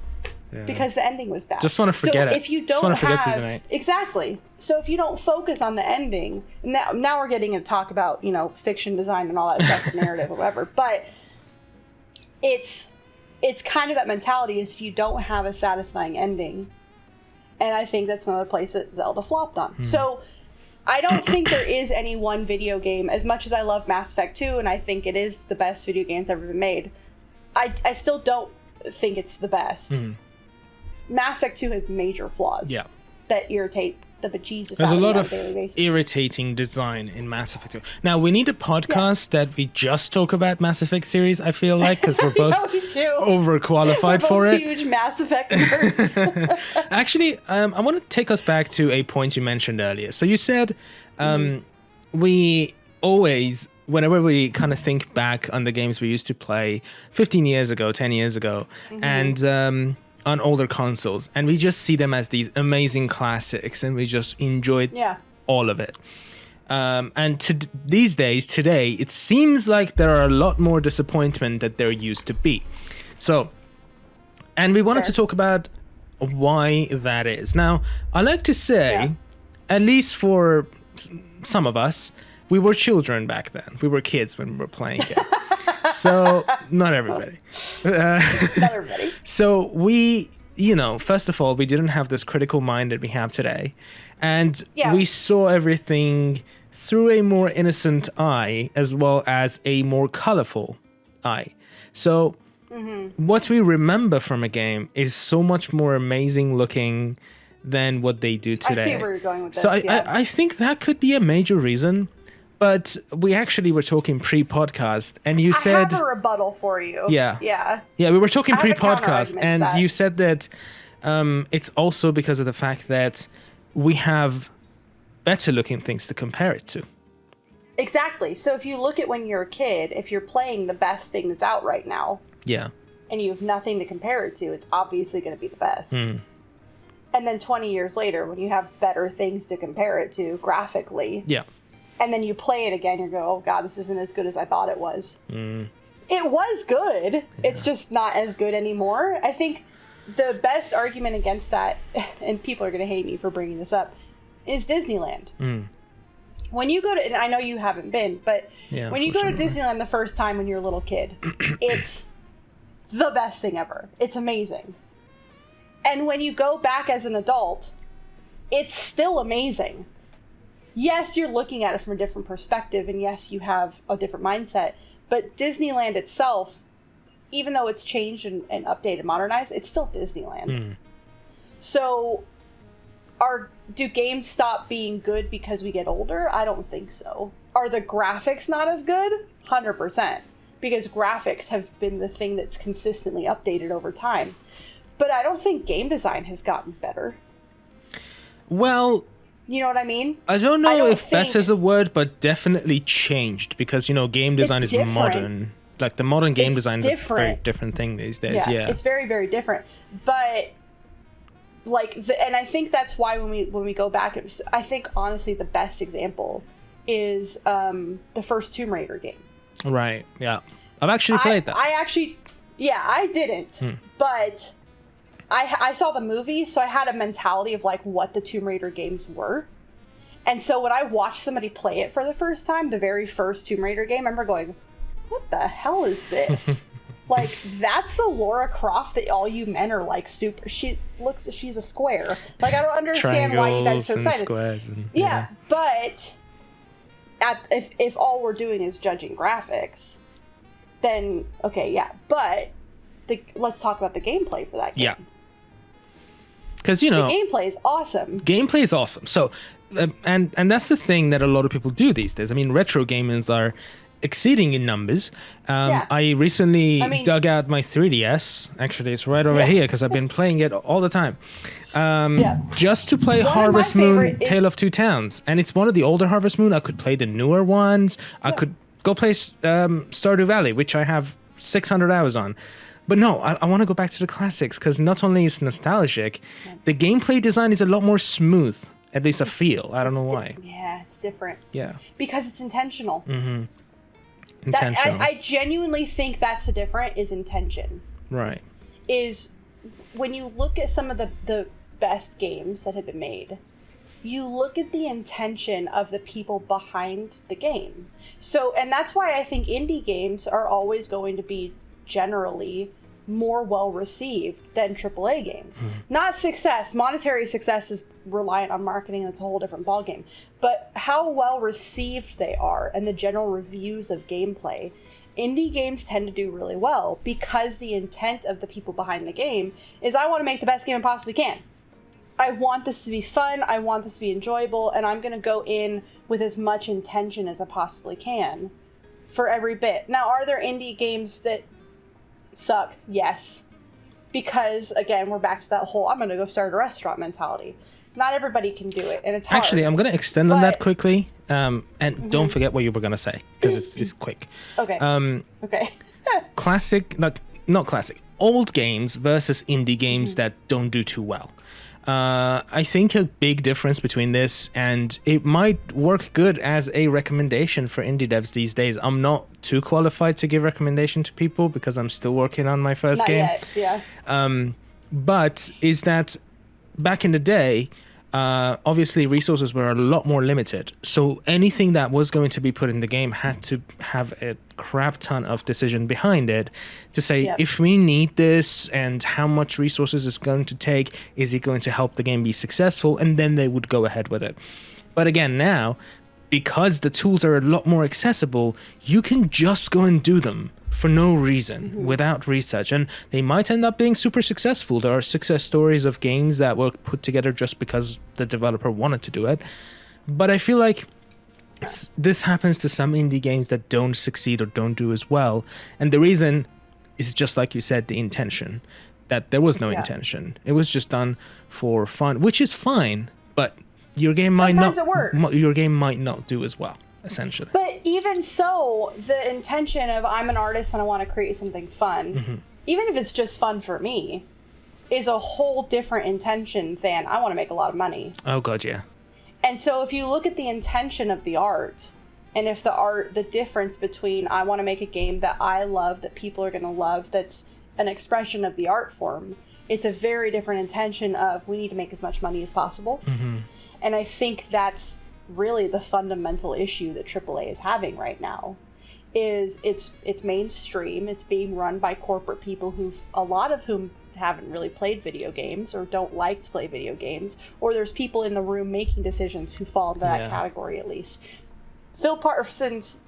S2: Yeah. Because the ending was bad.
S1: Just want to forget it.
S2: If you don't season 8. Exactly. So if you don't focus on the ending, now we're getting to talk about, fiction design and all that stuff, narrative or whatever. But it's kind of that mentality is if you don't have a satisfying ending. And I think that's another place that Zelda flopped on. So I don't think there is any one video game, as much as I love Mass Effect 2 and I think it is the best video games ever been made, I still don't think it's the best. Mass Effect 2 has major flaws that irritate the bejesus
S1: There's
S2: out
S1: a lot
S2: of me on
S1: of
S2: a daily basis.
S1: irritating design in Mass Effect 2. Now, we need a podcast that we just talk about Mass Effect series, I feel like, because we're both overqualified for it.
S2: Huge Mass Effect nerds.
S1: Actually, I want to take us back to a point you mentioned earlier. So you said we always, whenever we kind of think back on the games we used to play 15 years ago, 10 years ago, and on older consoles, and we just see them as these amazing classics, and we just enjoyed all of it. And these days, today, it seems like there are a lot more disappointment than there used to be. So, and we wanted to talk about why that is. Now, I like to say, at least for some of us, we were children back then. We were kids when we were playing it. So, not everybody.
S2: Not everybody.
S1: So we, first of all, we didn't have this critical mind that we have today. And we saw everything through a more innocent eye as well as a more colorful eye. So what we remember from a game is so much more amazing looking than what they do today.
S2: I see where you're going with this.
S1: So I think that could be a major reason. But we actually were talking pre-podcast, and you said...
S2: I have a rebuttal for you.
S1: Yeah.
S2: Yeah.
S1: Yeah, we were talking pre-podcast, and you said that it's also because of the fact that we have better-looking things to compare it to.
S2: Exactly. So if you look at when you're a kid, if you're playing the best thing that's out right now, and you have nothing to compare it to, it's obviously going to be the best. And then 20 years later, when you have better things to compare it to graphically... And then you play it again, you go, oh God, this isn't as good as I thought it was. It was good. Yeah. It's just not as good anymore. I think the best argument against that, and people are going to hate me for bringing this up, is Disneyland. When you go to, and I know you haven't been, but when you go to Disneyland the first time when you're a little kid, it's the best thing ever. It's amazing. And when you go back as an adult, it's still amazing. Yes, you're looking at it from a different perspective, and yes, you have a different mindset, but Disneyland itself, even though it's changed and updated, modernized, it's still Disneyland. So, do games stop being good because we get older? I don't think so. Are the graphics not as good? 100%. Because graphics have been the thing that's consistently updated over time. But I don't think game design has gotten better.
S1: Well...
S2: You know what I mean?
S1: I don't know if better's a word, but definitely changed because, game design is modern. Like the modern game design is a very different thing these days. Yeah,
S2: it's very, very different. But and I think that's why when we go back, I think honestly the best example is the first Tomb Raider game.
S1: Right. Yeah. I've actually played that.
S2: I didn't, but I saw the movie, so I had a mentality of like what the Tomb Raider games were. And so when I watched somebody play it for the first time, the very first Tomb Raider game, I remember going, what the hell is this? Like, that's the Lara Croft that all you men are like super. She's a square. Like, I don't understand why you guys are so excited. Yeah, but if all we're doing is judging graphics, then okay, yeah. But let's talk about the gameplay for that game.
S1: Yeah. Because the
S2: gameplay is awesome.
S1: Gameplay is awesome. So, and that's the thing that a lot of people do these days. I mean, retro gamers are exceeding in numbers. I recently dug out my 3DS. Actually, it's right over here because I've been playing it all the time. Just to play Harvest Moon Tale of Two Towns. And it's one of the older Harvest Moon. I could play the newer ones. I could go play Stardew Valley, which I have 600 hours on. But no, I want to go back to the classics because not only is it nostalgic, the gameplay design is a lot more smooth. At least I feel. I don't know why.
S2: Yeah, it's different.
S1: Yeah.
S2: Because it's intentional.
S1: Mm-hmm. Intentional.
S2: I genuinely think that's the difference, is intention.
S1: Right.
S2: Is when you look at some of the best games that have been made, you look at the intention of the people behind the game. So, and that's why I think indie games are always going to be generally more well received than AAA games. Not success. Monetary success is reliant on marketing. That's a whole different ballgame. But how well received they are and the general reviews of gameplay, indie games tend to do really well because the intent of the people behind the game is, I want to make the best game I possibly can. I want this to be fun. I want this to be enjoyable. And I'm going to go in with as much intention as I possibly can for every bit. Now, are there indie games that suck? Yes. Because, again, we're back to that whole, I'm going to go start a restaurant mentality. Not everybody can do it, and it's hard.
S1: Actually, I'm going to extend on that quickly, and don't forget what you were going to say, because it's quick.
S2: Okay. Okay.
S1: Classic, not classic, old games versus indie games that don't do too well. I think a big difference between this, and it might work good as a recommendation for indie devs these days. I'm not too qualified to give recommendation to people because I'm still working on my first game.
S2: Not yet, yeah.
S1: But is that back in the day, obviously resources were a lot more limited. So anything that was going to be put in the game had to have a crap ton of decision behind it to say, if we need this and how much resources it's going to take, is it going to help the game be successful? And then they would go ahead with it. But again, now, because the tools are a lot more accessible, you can just go and do them for no reason, without research. And they might end up being super successful. There are success stories of games that were put together just because the developer wanted to do it. But I feel like this happens to some indie games that don't succeed or don't do as well. And the reason is just like you said, the intention. That there was no intention. It was just done for fun, which is fine, but your game might not do as well, essentially.
S2: But even so, the intention of, I'm an artist and I want to create something fun, even if it's just fun for me, is a whole different intention than, I want to make a lot of money.
S1: Oh god, yeah.
S2: And so if you look at the intention of the art, and if the difference between, I want to make a game that I love, that people are going to love, that's an expression of the art form, it's a very different intention of, we need to make as much money as possible. And I think that's really the fundamental issue that AAA is having right now. Is it's mainstream, it's being run by corporate people a lot of whom haven't really played video games or don't like to play video games, or there's people in the room making decisions who fall into that category at least. Phil Parsons,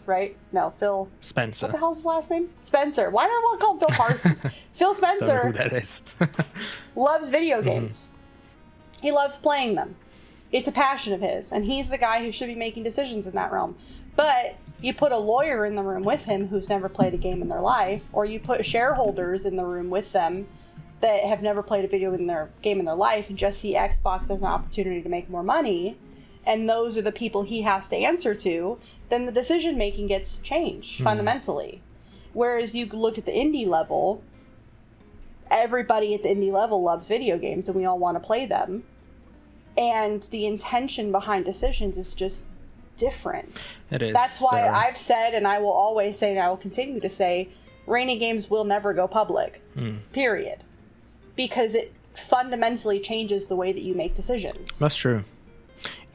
S2: right? No, Phil
S1: Spencer.
S2: What the hell's his last name? Spencer. Why do I want to call him Phil Parsons? Phil Spencer.
S1: Don't know who that is.
S2: Loves video games. He loves playing them. It's a passion of his, and he's the guy who should be making decisions in that realm. But you put a lawyer in the room with him who's never played a game in their life, or you put shareholders in the room with them that have never played a game in their life and just see Xbox as an opportunity to make more money, and those are the people he has to answer to, then the decision making gets changed fundamentally. Whereas you look at the indie level, everybody at the indie level loves video games and we all want to play them. And the intention behind decisions is just different.
S1: It is.
S2: That's why I've said, and I will always say, and I will continue to say, RainyGames will never go public. Period. Because it fundamentally changes the way that you make decisions.
S1: That's true.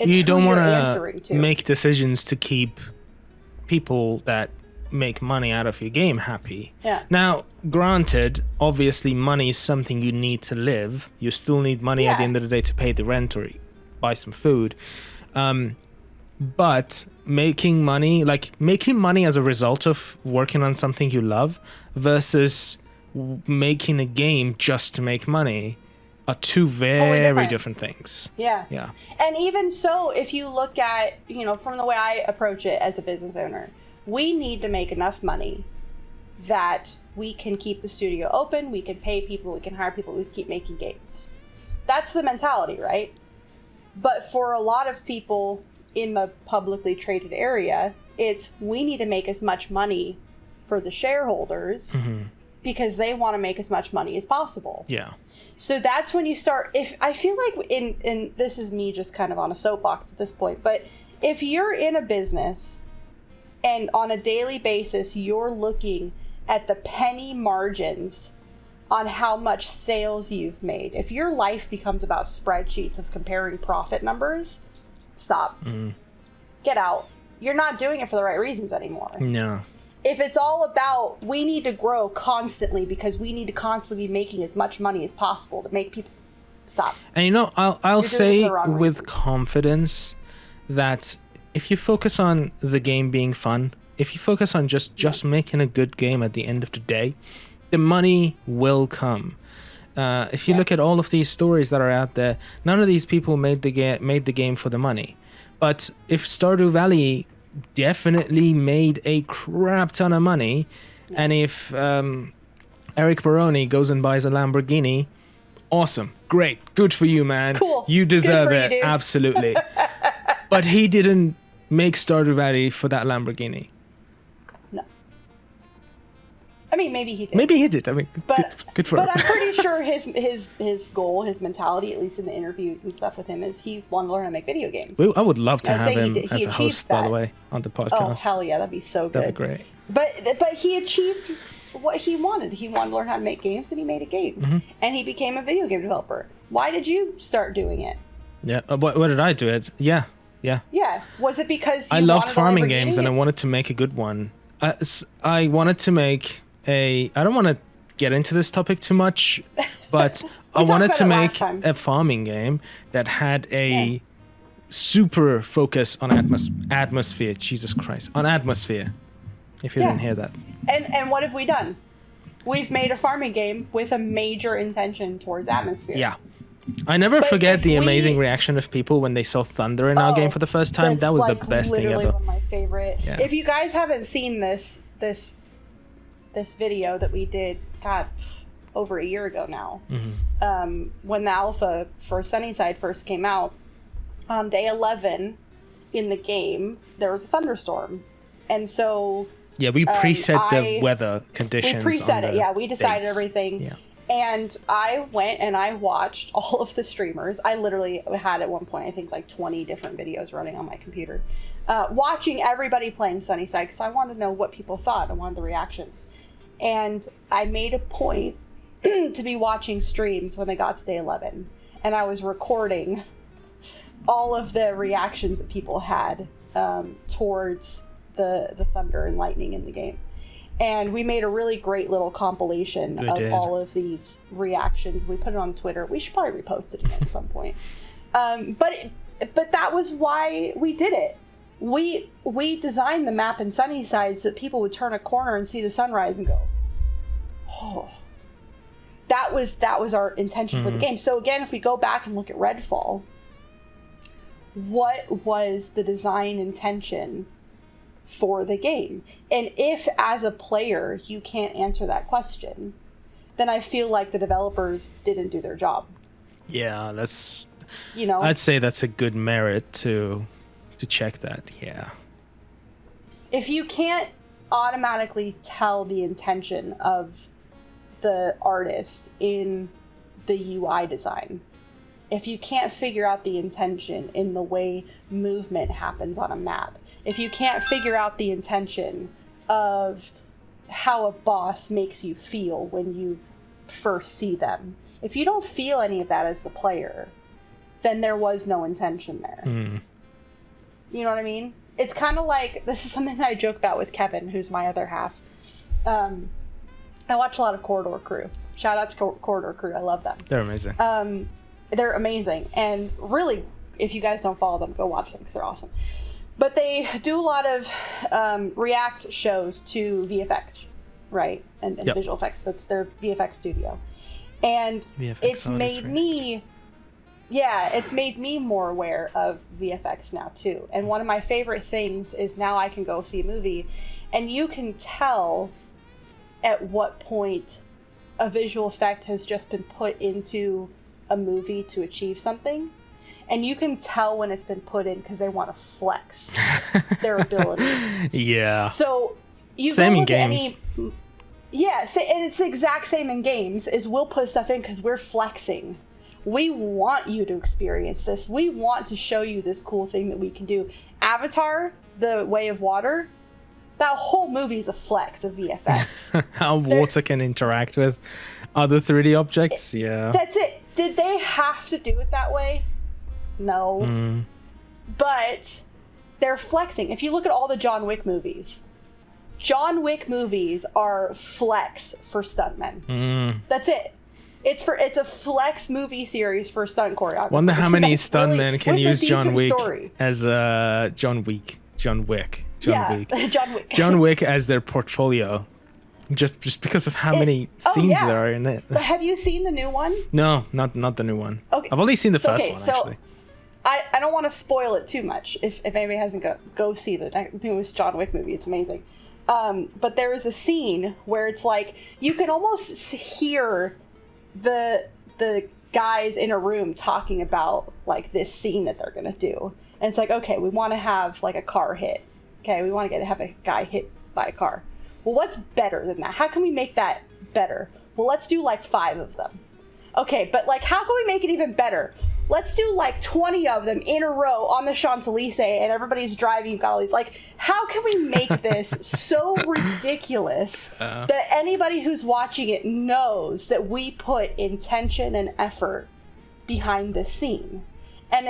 S2: It's
S1: you don't
S2: want
S1: to make decisions to keep people that make money out of your game happy.
S2: Yeah.
S1: Now, granted, obviously money is something you need to live. You still need money at the end of the day to pay the rent or buy some food. But making money as a result of working on something you love versus making a game just to make money are two very different things.
S2: Yeah.
S1: Yeah.
S2: And even so, if you look at, from the way I approach it as a business owner, we need to make enough money that we can keep the studio open, we can pay people, we can hire people, we can keep making games. That's the mentality, right? But for a lot of people in the publicly traded area, it's we need to make as much money for the shareholders because they want to make as much money as possible.
S1: Yeah.
S2: So that's when you start, if I feel like in this is me just kind of on a soapbox at this point, but if you're in a business and on a daily basis, you're looking at the penny margins on how much sales you've made. If your life becomes about spreadsheets of comparing profit numbers, stop. Get out. You're not doing it for the right reasons anymore.
S1: No.
S2: If it's all about, we need to grow constantly because we need to constantly be making as much money as possible to make people stop.
S1: And I'll say with confidence that if you focus on the game being fun, if you focus on just making a good game at the end of the day, the money will come. If you look at all of these stories that are out there, none of these people made the game for the money. But if Stardew Valley definitely made a crap ton of money, and if Eric Baroni goes and buys a Lamborghini, awesome, great, good for you, man.
S2: Cool.
S1: You deserve it, absolutely. But he didn't make Stardew Valley for that Lamborghini.
S2: No. I mean, maybe he did.
S1: Maybe he did. I mean, good for him.
S2: But I'm pretty sure his goal, his mentality, at least in the interviews and stuff with him, is he wanted to learn how to make video games.
S1: Well, I would love to have him as a host,
S2: that.
S1: by the way, on the podcast.
S2: Oh, hell yeah, that'd be so good.
S1: That'd be great.
S2: But he achieved what he wanted. He wanted to learn how to make games, and he made a game. And he became a video game developer. Why did you start doing it?
S1: Yeah. What did I do? Yeah.
S2: Was it because you
S1: I loved
S2: wanted
S1: farming games and I wanted to make a good one. I wanted to make I don't want to get into this topic too much, but I wanted to make a farming game that had a super focus on atmosphere. Jesus Christ, on atmosphere. If you didn't hear that.
S2: And what have we done? We've made a farming game with a major intention towards atmosphere.
S1: Yeah. I never forget the amazing reaction of people when they saw thunder in our game for the first time. That was the best thing ever.
S2: Literally one of my favorite.
S1: Yeah.
S2: If you guys haven't seen this video that we did, God, over a year ago now, when the alpha for SunnySide first came out, on day 11 in the game, there was a thunderstorm. And so...
S1: Yeah, we preset the weather conditions.
S2: We preset it, yeah. We decided everything.
S1: Yeah.
S2: And I went and I watched all of the streamers. I literally had at one point, I think, like 20 different videos running on my computer. Watching everybody playing SunnySide because I wanted to know what people thought. I wanted the reactions. And I made a point to be watching streams when they got to day 11. And I was recording all of the reactions that people had towards the thunder and lightning in the game. And we made a really great little compilation of all of these reactions. We put it on Twitter. We should probably repost it at some point. But that was why we did it. We designed the map in SunnySide so that people would turn a corner and see the sunrise and go, oh. That was our intention for the game. So again, if we go back and look at Redfall, what was the design intention for the game? And if as a player you can't answer that question, then I feel like the developers didn't do their job.
S1: Yeah, that's I'd say that's a good merit to check that. Yeah.
S2: If you can't automatically tell the intention of the artist in the UI design, if you can't figure out the intention in the way movement happens on a map, if you can't figure out the intention of how a boss makes you feel when you first see them, if you don't feel any of that as the player, then there was no intention there. You know what I mean? It's kind of like, this is something that I joke about with Kevin, who's my other half. I watch a lot of Corridor Crew. Shout out to Corridor Crew. I love them.
S1: They're amazing.
S2: They're amazing. And really, if you guys don't follow them, go watch them because they're awesome. But they do a lot of react shows to VFX, right? And
S1: Yep.
S2: visual effects. That's their VFX studio. And
S1: VFX
S2: it's
S1: artist,
S2: made me... Yeah, it's made me more aware of VFX now, too. And one of my favorite things is now I can go see a movie, and you can tell at what point a visual effect has just been put into a movie to achieve something. And you can tell when it's been put in because they want to flex their ability.
S1: Yeah.
S2: So you
S1: Same
S2: go
S1: in
S2: look at
S1: games.
S2: Yeah, and it's the exact same in games, is we'll put stuff in because we're flexing. We want you to experience this. We want to show you this cool thing that we can do. Avatar, The Way of Water, that whole movie is a flex of VFX.
S1: How water can interact with other 3D objects. Yeah.
S2: That's it. Did they have to do it that way? No. But they're flexing. If you look at all the John Wick movies are flex for stuntmen. That's it. It's a flex movie series for stunt choreography.
S1: Wonder how many stuntmen can use John Wick
S2: story.
S1: as John Wick. John Wick.
S2: John Wick
S1: as their portfolio, just because of how many scenes there are in it.
S2: But have you seen the new one?
S1: No, not the new one.
S2: Okay.
S1: I've only seen the first one actually.
S2: I don't want to spoil it too much. If anybody hasn't go see the newest John Wick movie, it's amazing. But there is a scene where it's like you can almost hear the guys in a room talking about like this scene that they're gonna do, and it's like, okay, we want to have like a car hit. Okay, we want to have a guy hit by a car. Well, what's better than that? How can we make that better? Well, let's do like 5 of them. Okay, but like, how can we make it even better? Let's do like 20 of them in a row on the Champs-Elysees, and everybody's driving. You've got all these. Like, how can we make this so ridiculous that anybody who's watching it knows that we put intention and effort behind this scene? And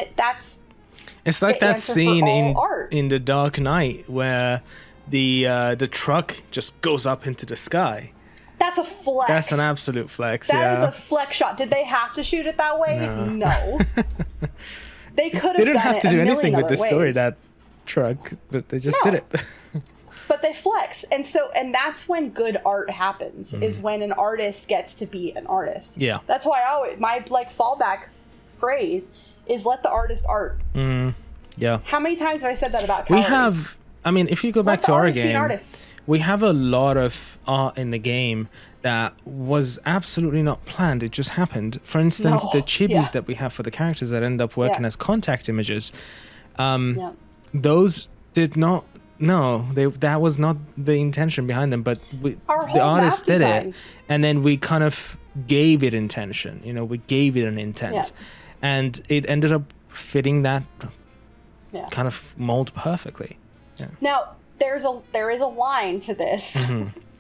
S1: it's like that scene
S2: in
S1: The Dark Knight where the truck just goes up into the sky.
S2: That's a flex.
S1: That's an absolute flex.
S2: That is a flex shot. Did they have to shoot it that way? No. They could have.
S1: They didn't
S2: done
S1: have
S2: it
S1: to do anything with
S2: the
S1: the story, that truck, but they just did it.
S2: But they flex, and that's when good art happens. Is when an artist gets to be an artist.
S1: Yeah.
S2: That's why my like fallback phrase is let the artist art.
S1: Yeah.
S2: How many times have I said that about Cowardly?
S1: We have. I mean, if you go back to our game, we have a lot of art in the game that was absolutely not planned. It just happened. For instance, the chibis that we have for the characters that end up working as contact images, those did not. No, that was not the intention behind them. But the artist did it, and then we kind of gave it intention. We gave it an intent, and it ended up fitting that kind of mold perfectly. Yeah.
S2: Now there is a line to this.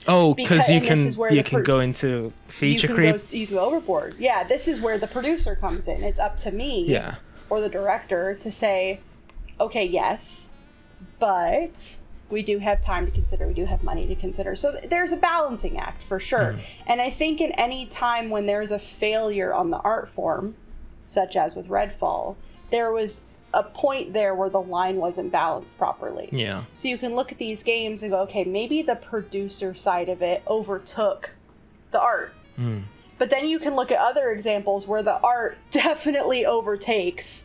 S1: Oh, because you can go into feature creep.
S2: You can go overboard. Yeah, this is where the producer comes in. It's up to me or the director to say, okay, yes, but we do have time to consider. We do have money to consider. So there's a balancing act for sure. And I think in any time when there's a failure on the art form, such as with Redfall, there was a point there where the line wasn't balanced properly.
S1: Yeah.
S2: So you can look at these games and go, okay, maybe the producer side of it overtook the art. But then you can look at other examples where the art definitely overtakes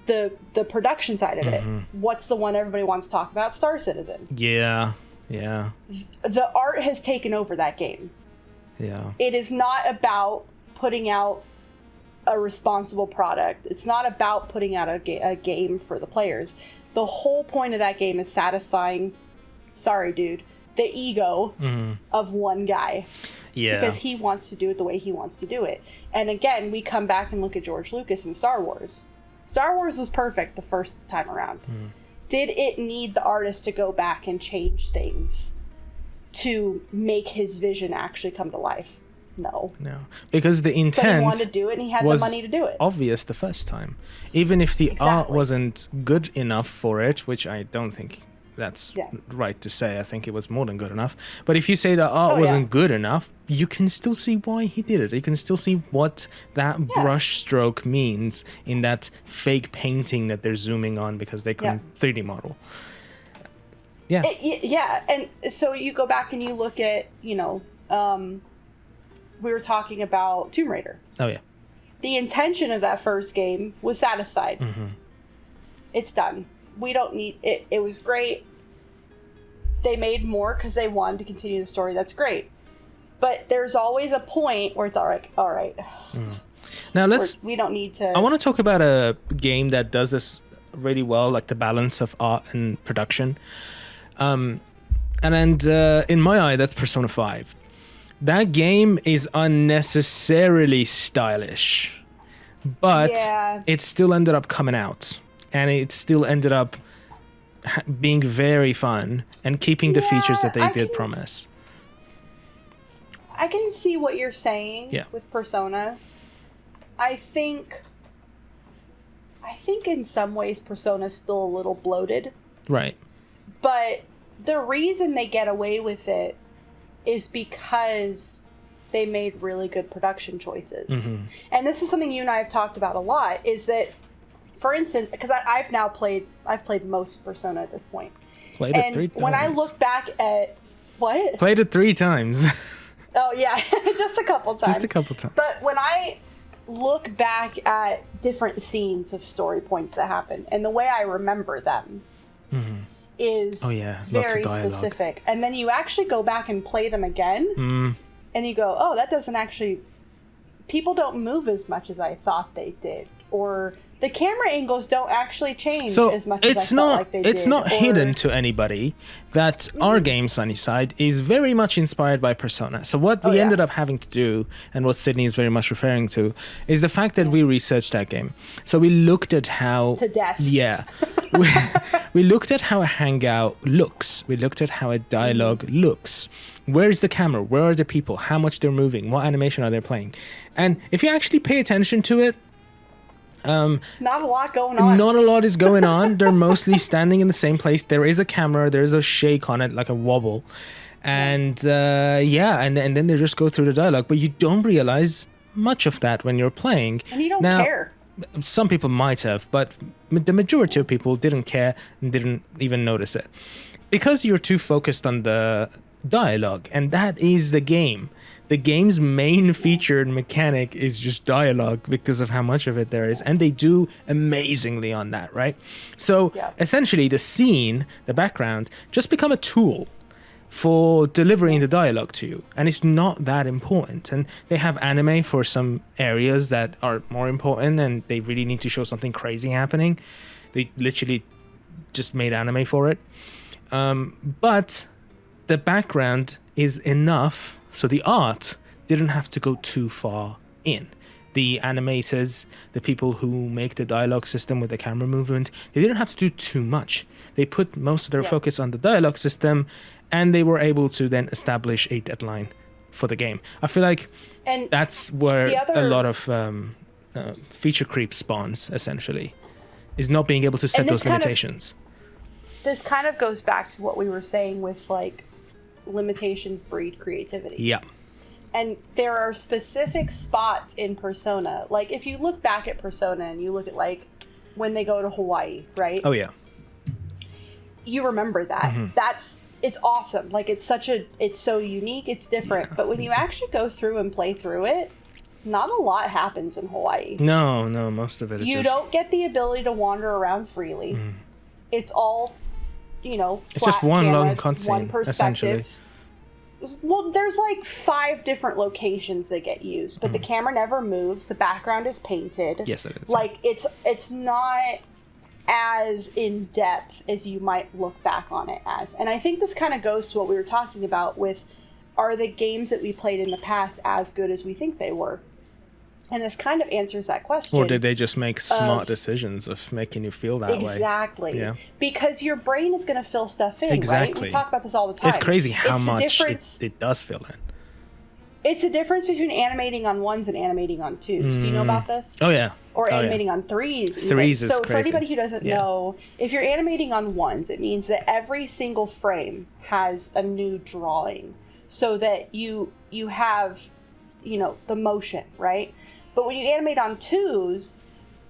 S2: the production side of it. What's the one everybody wants to talk about? Star Citizen.
S1: Yeah.
S2: The art has taken over that game.
S1: Yeah.
S2: It is not about putting out a responsible product. It's not about putting out a game for the players. The whole point of that game is satisfying, the ego of one guy.
S1: Yeah.
S2: Because he wants to do it the way he wants to do it. And again, we come back and look at George Lucas and Star Wars. Star Wars was perfect the first time around. Did it need the artist to go back and change things to make his vision actually come to life? No.
S1: Because the intent,
S2: but he wanted to do it and he had the money to do it.
S1: Obvious the first time. Even if the art wasn't good enough for it, which I don't think that's right to say. I think it was more than good enough. But if you say the art wasn't good enough, you can still see why he did it. You can still see what that brush stroke means in that fake painting that they're zooming on because they couldn't 3D model. Yeah.
S2: And so you go back and you look at, we were talking about Tomb Raider.
S1: Oh, yeah.
S2: The intention of that first game was satisfied. It's done. We don't need it. It was great. They made more because they wanted to continue the story. That's great. But there's always a point where it's all right.
S1: Now
S2: we don't need to.
S1: I want to talk about a game that does this really well, like the balance of art and production. And in my eye, that's Persona 5. That game is unnecessarily stylish, but it still ended up coming out. And it still ended up being very fun and keeping the features that they did promise.
S2: I can see what you're saying with Persona. I think in some ways Persona's still a little bloated.
S1: Right.
S2: But the reason they get away with it is because they made really good production choices. And this is something you and I have talked about a lot, is that, for instance, because I've played most Persona at this point.
S1: Played it 3 times.
S2: When I look back at what?
S1: Played it 3 times.
S2: Oh yeah, just a couple times. But when I look back at different scenes of story points that happen, and the way I remember them is very specific. And then you actually go back and play them again, and you go, oh, that doesn't actually... People don't move as much as I thought they did. Or the camera angles don't actually change as much as I felt like they did.
S1: It's not hidden to anybody that our game, SunnySide, is very much inspired by Persona. So what we ended up having to do, and what Sydney is very much referring to, is the fact that we researched that game. So we looked at how...
S2: To death.
S1: Yeah. We looked at how a hangout looks. We looked at how a dialogue looks. Where is the camera? Where are the people? How much they're moving? What animation are they playing? And if you actually pay attention to it,
S2: not a lot going on.
S1: Not a lot is going on. They're mostly standing in the same place. There is a camera. There is a shake on it, like a wobble. And and then they just go through the dialogue. But you don't realize much of that when you're playing.
S2: And you don't care.
S1: Some people might have, but the majority of people didn't care and didn't even notice it. Because you're too focused on the dialogue, and that is the game. The game's main featured mechanic is just dialogue because of how much of it there is, and they do amazingly on that, right? So essentially the scene, the background, just become a tool for delivering the dialogue to you, and it's not that important. And they have anime for some areas that are more important and they really need to show something crazy happening. They literally just made anime for it. But the background is enough, so the art didn't have to go too far in. The animators, the people who make the dialogue system with the camera movement, they didn't have to do too much. They put most of their focus on the dialogue system, and they were able to then establish a deadline for the game. I feel like that's where a lot of feature creep spawns, essentially, is not being able to set those limitations.
S2: This kind of goes back to what we were saying with, like, limitations breed creativity.
S1: Yeah.
S2: And there are specific spots in Persona. Like, if you look back at Persona and you look at, like, when they go to Hawaii, right?
S1: Oh, yeah.
S2: You remember that. It's awesome. Like, it's so unique, it's different. But when you actually go through and play through it, not a lot happens in Hawaii.
S1: No, most of it is
S2: You don't get the ability to wander around freely. It's all,
S1: it's just one
S2: camera,
S1: long cutscene,
S2: one perspective.
S1: Essentially.
S2: Well, there's like 5 different locations that get used, but the camera never moves. The background is painted.
S1: Yes, it is.
S2: Like, it's not as in depth as you might look back on it as. And I think this kind of goes to what we were talking about with are the games that we played in the past as good as we think they were? And this kind of answers that question.
S1: Or did they just make smart decisions of making you feel that way?
S2: Exactly.
S1: Yeah.
S2: Because your brain is going to fill stuff in,
S1: Exactly.
S2: right? We talk about this all the time.
S1: It's crazy how much it does fill in.
S2: It's the difference between animating on 1s and animating on 2s. Do you know about this?
S1: Oh, yeah.
S2: Or animating on 3s. Even.
S1: 3s is
S2: so
S1: crazy.
S2: For anybody who doesn't know, if you're animating on 1s, it means that every single frame has a new drawing, so that you have, the motion, right? But when you animate on 2s,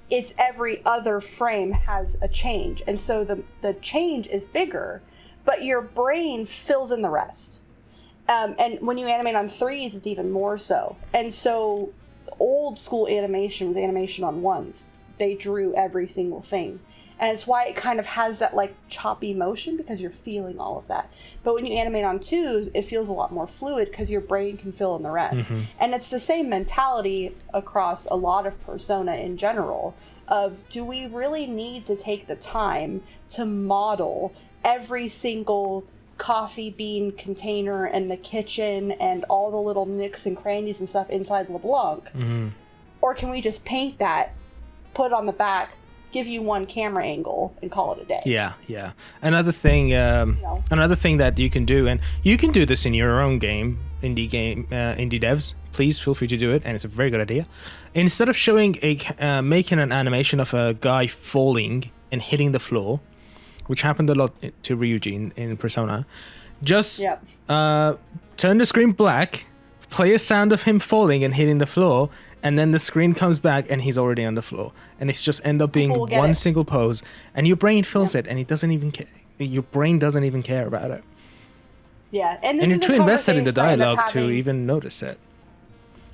S2: it's every other frame has a change. And so the change is bigger, but your brain fills in the rest. And when you animate on 3s, it's even more so. And so old school animation was animation on 1s. They drew every single thing. And it's why it kind of has that like choppy motion, because you're feeling all of that. But when you animate on 2s, it feels a lot more fluid because your brain can fill in the rest. Mm-hmm. And it's the same mentality across a lot of Persona in general of, do we really need to take the time to model every single coffee bean container and the kitchen and all the little nooks and crannies and stuff inside LeBlanc?
S1: Mm-hmm.
S2: Or can we just paint that, put it on the back, give you one camera angle, and call it a day?
S1: Yeah. Another thing that you can do, and you can do this in your own game, indie devs, please feel free to do it, and it's a very good idea. Instead of showing making an animation of a guy falling and hitting the floor, which happened a lot to Ryuji in Persona, just turn the screen black, play a sound of him falling and hitting the floor, and then the screen comes back and he's already on the floor. And it's just end up being one single pose, and your brain feels it, and it doesn't even care. Your brain doesn't even care about it.
S2: Yeah, and
S1: you're too invested in the dialogue to even notice it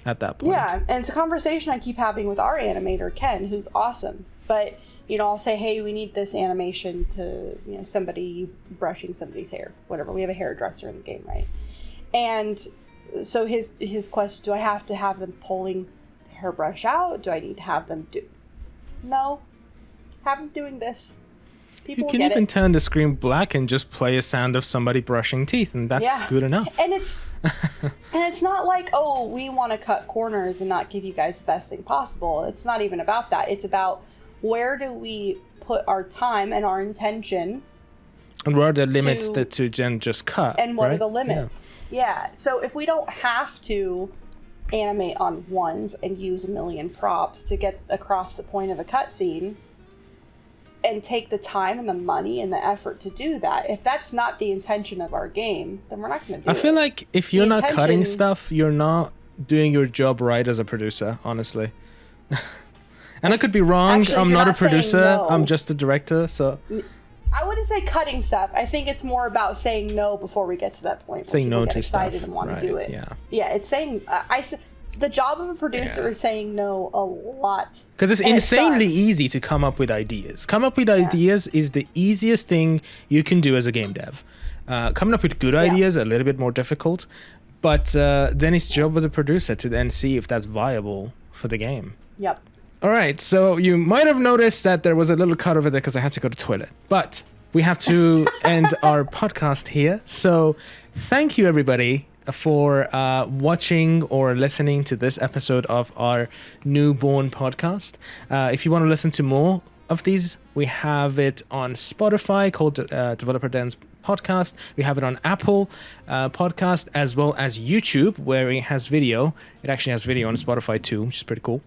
S1: at that point.
S2: Yeah, and it's a conversation I keep having with our animator, Ken, who's awesome. But I'll say, hey, we need this animation to, somebody brushing somebody's hair, whatever. We have a hairdresser in the game, right? And so his question, do I have to have them pulling the hairbrush out? Do I need to have them do? No. Have them doing this. People
S1: you can even turn the screen black and just play a sound of somebody brushing teeth, and that's good enough.
S2: And it's not like, oh, we want to cut corners and not give you guys the best thing possible. It's not even about that. It's about, where do we put our time and our intention?
S1: And where are the limits to just cut?
S2: And what are the limits? Yeah. So if we don't have to animate on 1s and use a million props to get across the point of a cutscene, and take the time and the money and the effort to do that, if that's not the intention of our game, then we're not going to do it.
S1: I feel like if you're not cutting stuff, you're not doing your job right as a producer, honestly. And I could be wrong. Actually, I'm not a producer. No. I'm just a director. So
S2: I wouldn't say cutting stuff. I think it's more about saying no before we get to that point.
S1: Saying no to
S2: excited
S1: stuff.
S2: And want to do it.
S1: Yeah.
S2: It's saying the job of a producer is saying no a lot.
S1: Because it's insanely easy to come up with ideas. Come up with ideas is the easiest thing you can do as a game dev. Coming up with good ideas a little bit more difficult, but then it's job of the producer to then see if that's viable for the game.
S2: Yep.
S1: All right, so you might have noticed that there was a little cut over there because I had to go to the toilet. But we have to end our podcast here. So thank you, everybody, for watching or listening to this episode of our newborn podcast. If you want to listen to more of these, we have it on Spotify called Developer Den's Podcast. We have it on Apple Podcast, as well as YouTube, where it has video. It actually has video on Spotify too, which is pretty cool.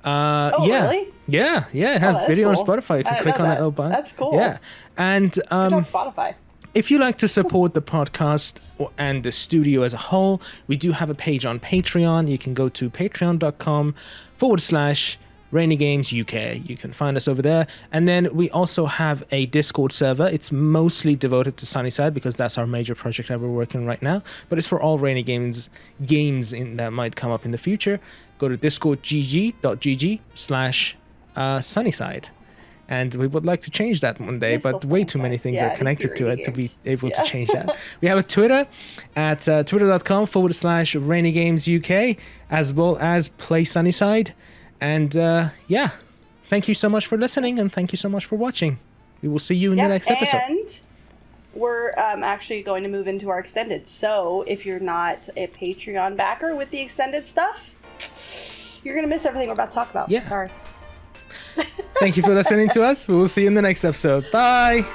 S2: Really?
S1: Yeah, it has video
S2: cool.
S1: on Spotify. If you click on that little button.
S2: That's cool.
S1: Yeah. And
S2: good job, Spotify.
S1: If you like to support the podcast and the studio as a whole, we do have a page on Patreon. You can go to patreon.com/RainyGames UK. You can find us over there. And then we also have a Discord server. It's mostly devoted to SunnySide because that's our major project that we're working on right now. But it's for all RainyGames games that might come up in the future. Go to discordgg.gg/SunnySide. And we would like to change that one day, but way too many things are connected to it to be able to change that. We have a Twitter at twitter.com/RainyGames UK, as well as Play SunnySide. And thank you so much for listening, and thank you so much for watching. We will see you in the next episode.
S2: And we're actually going to move into our extended. So if you're not a Patreon backer with the extended stuff, you're going to miss everything we're about to talk about.
S1: Yeah.
S2: Sorry.
S1: Thank you for listening to us. We will see you in the next episode. Bye.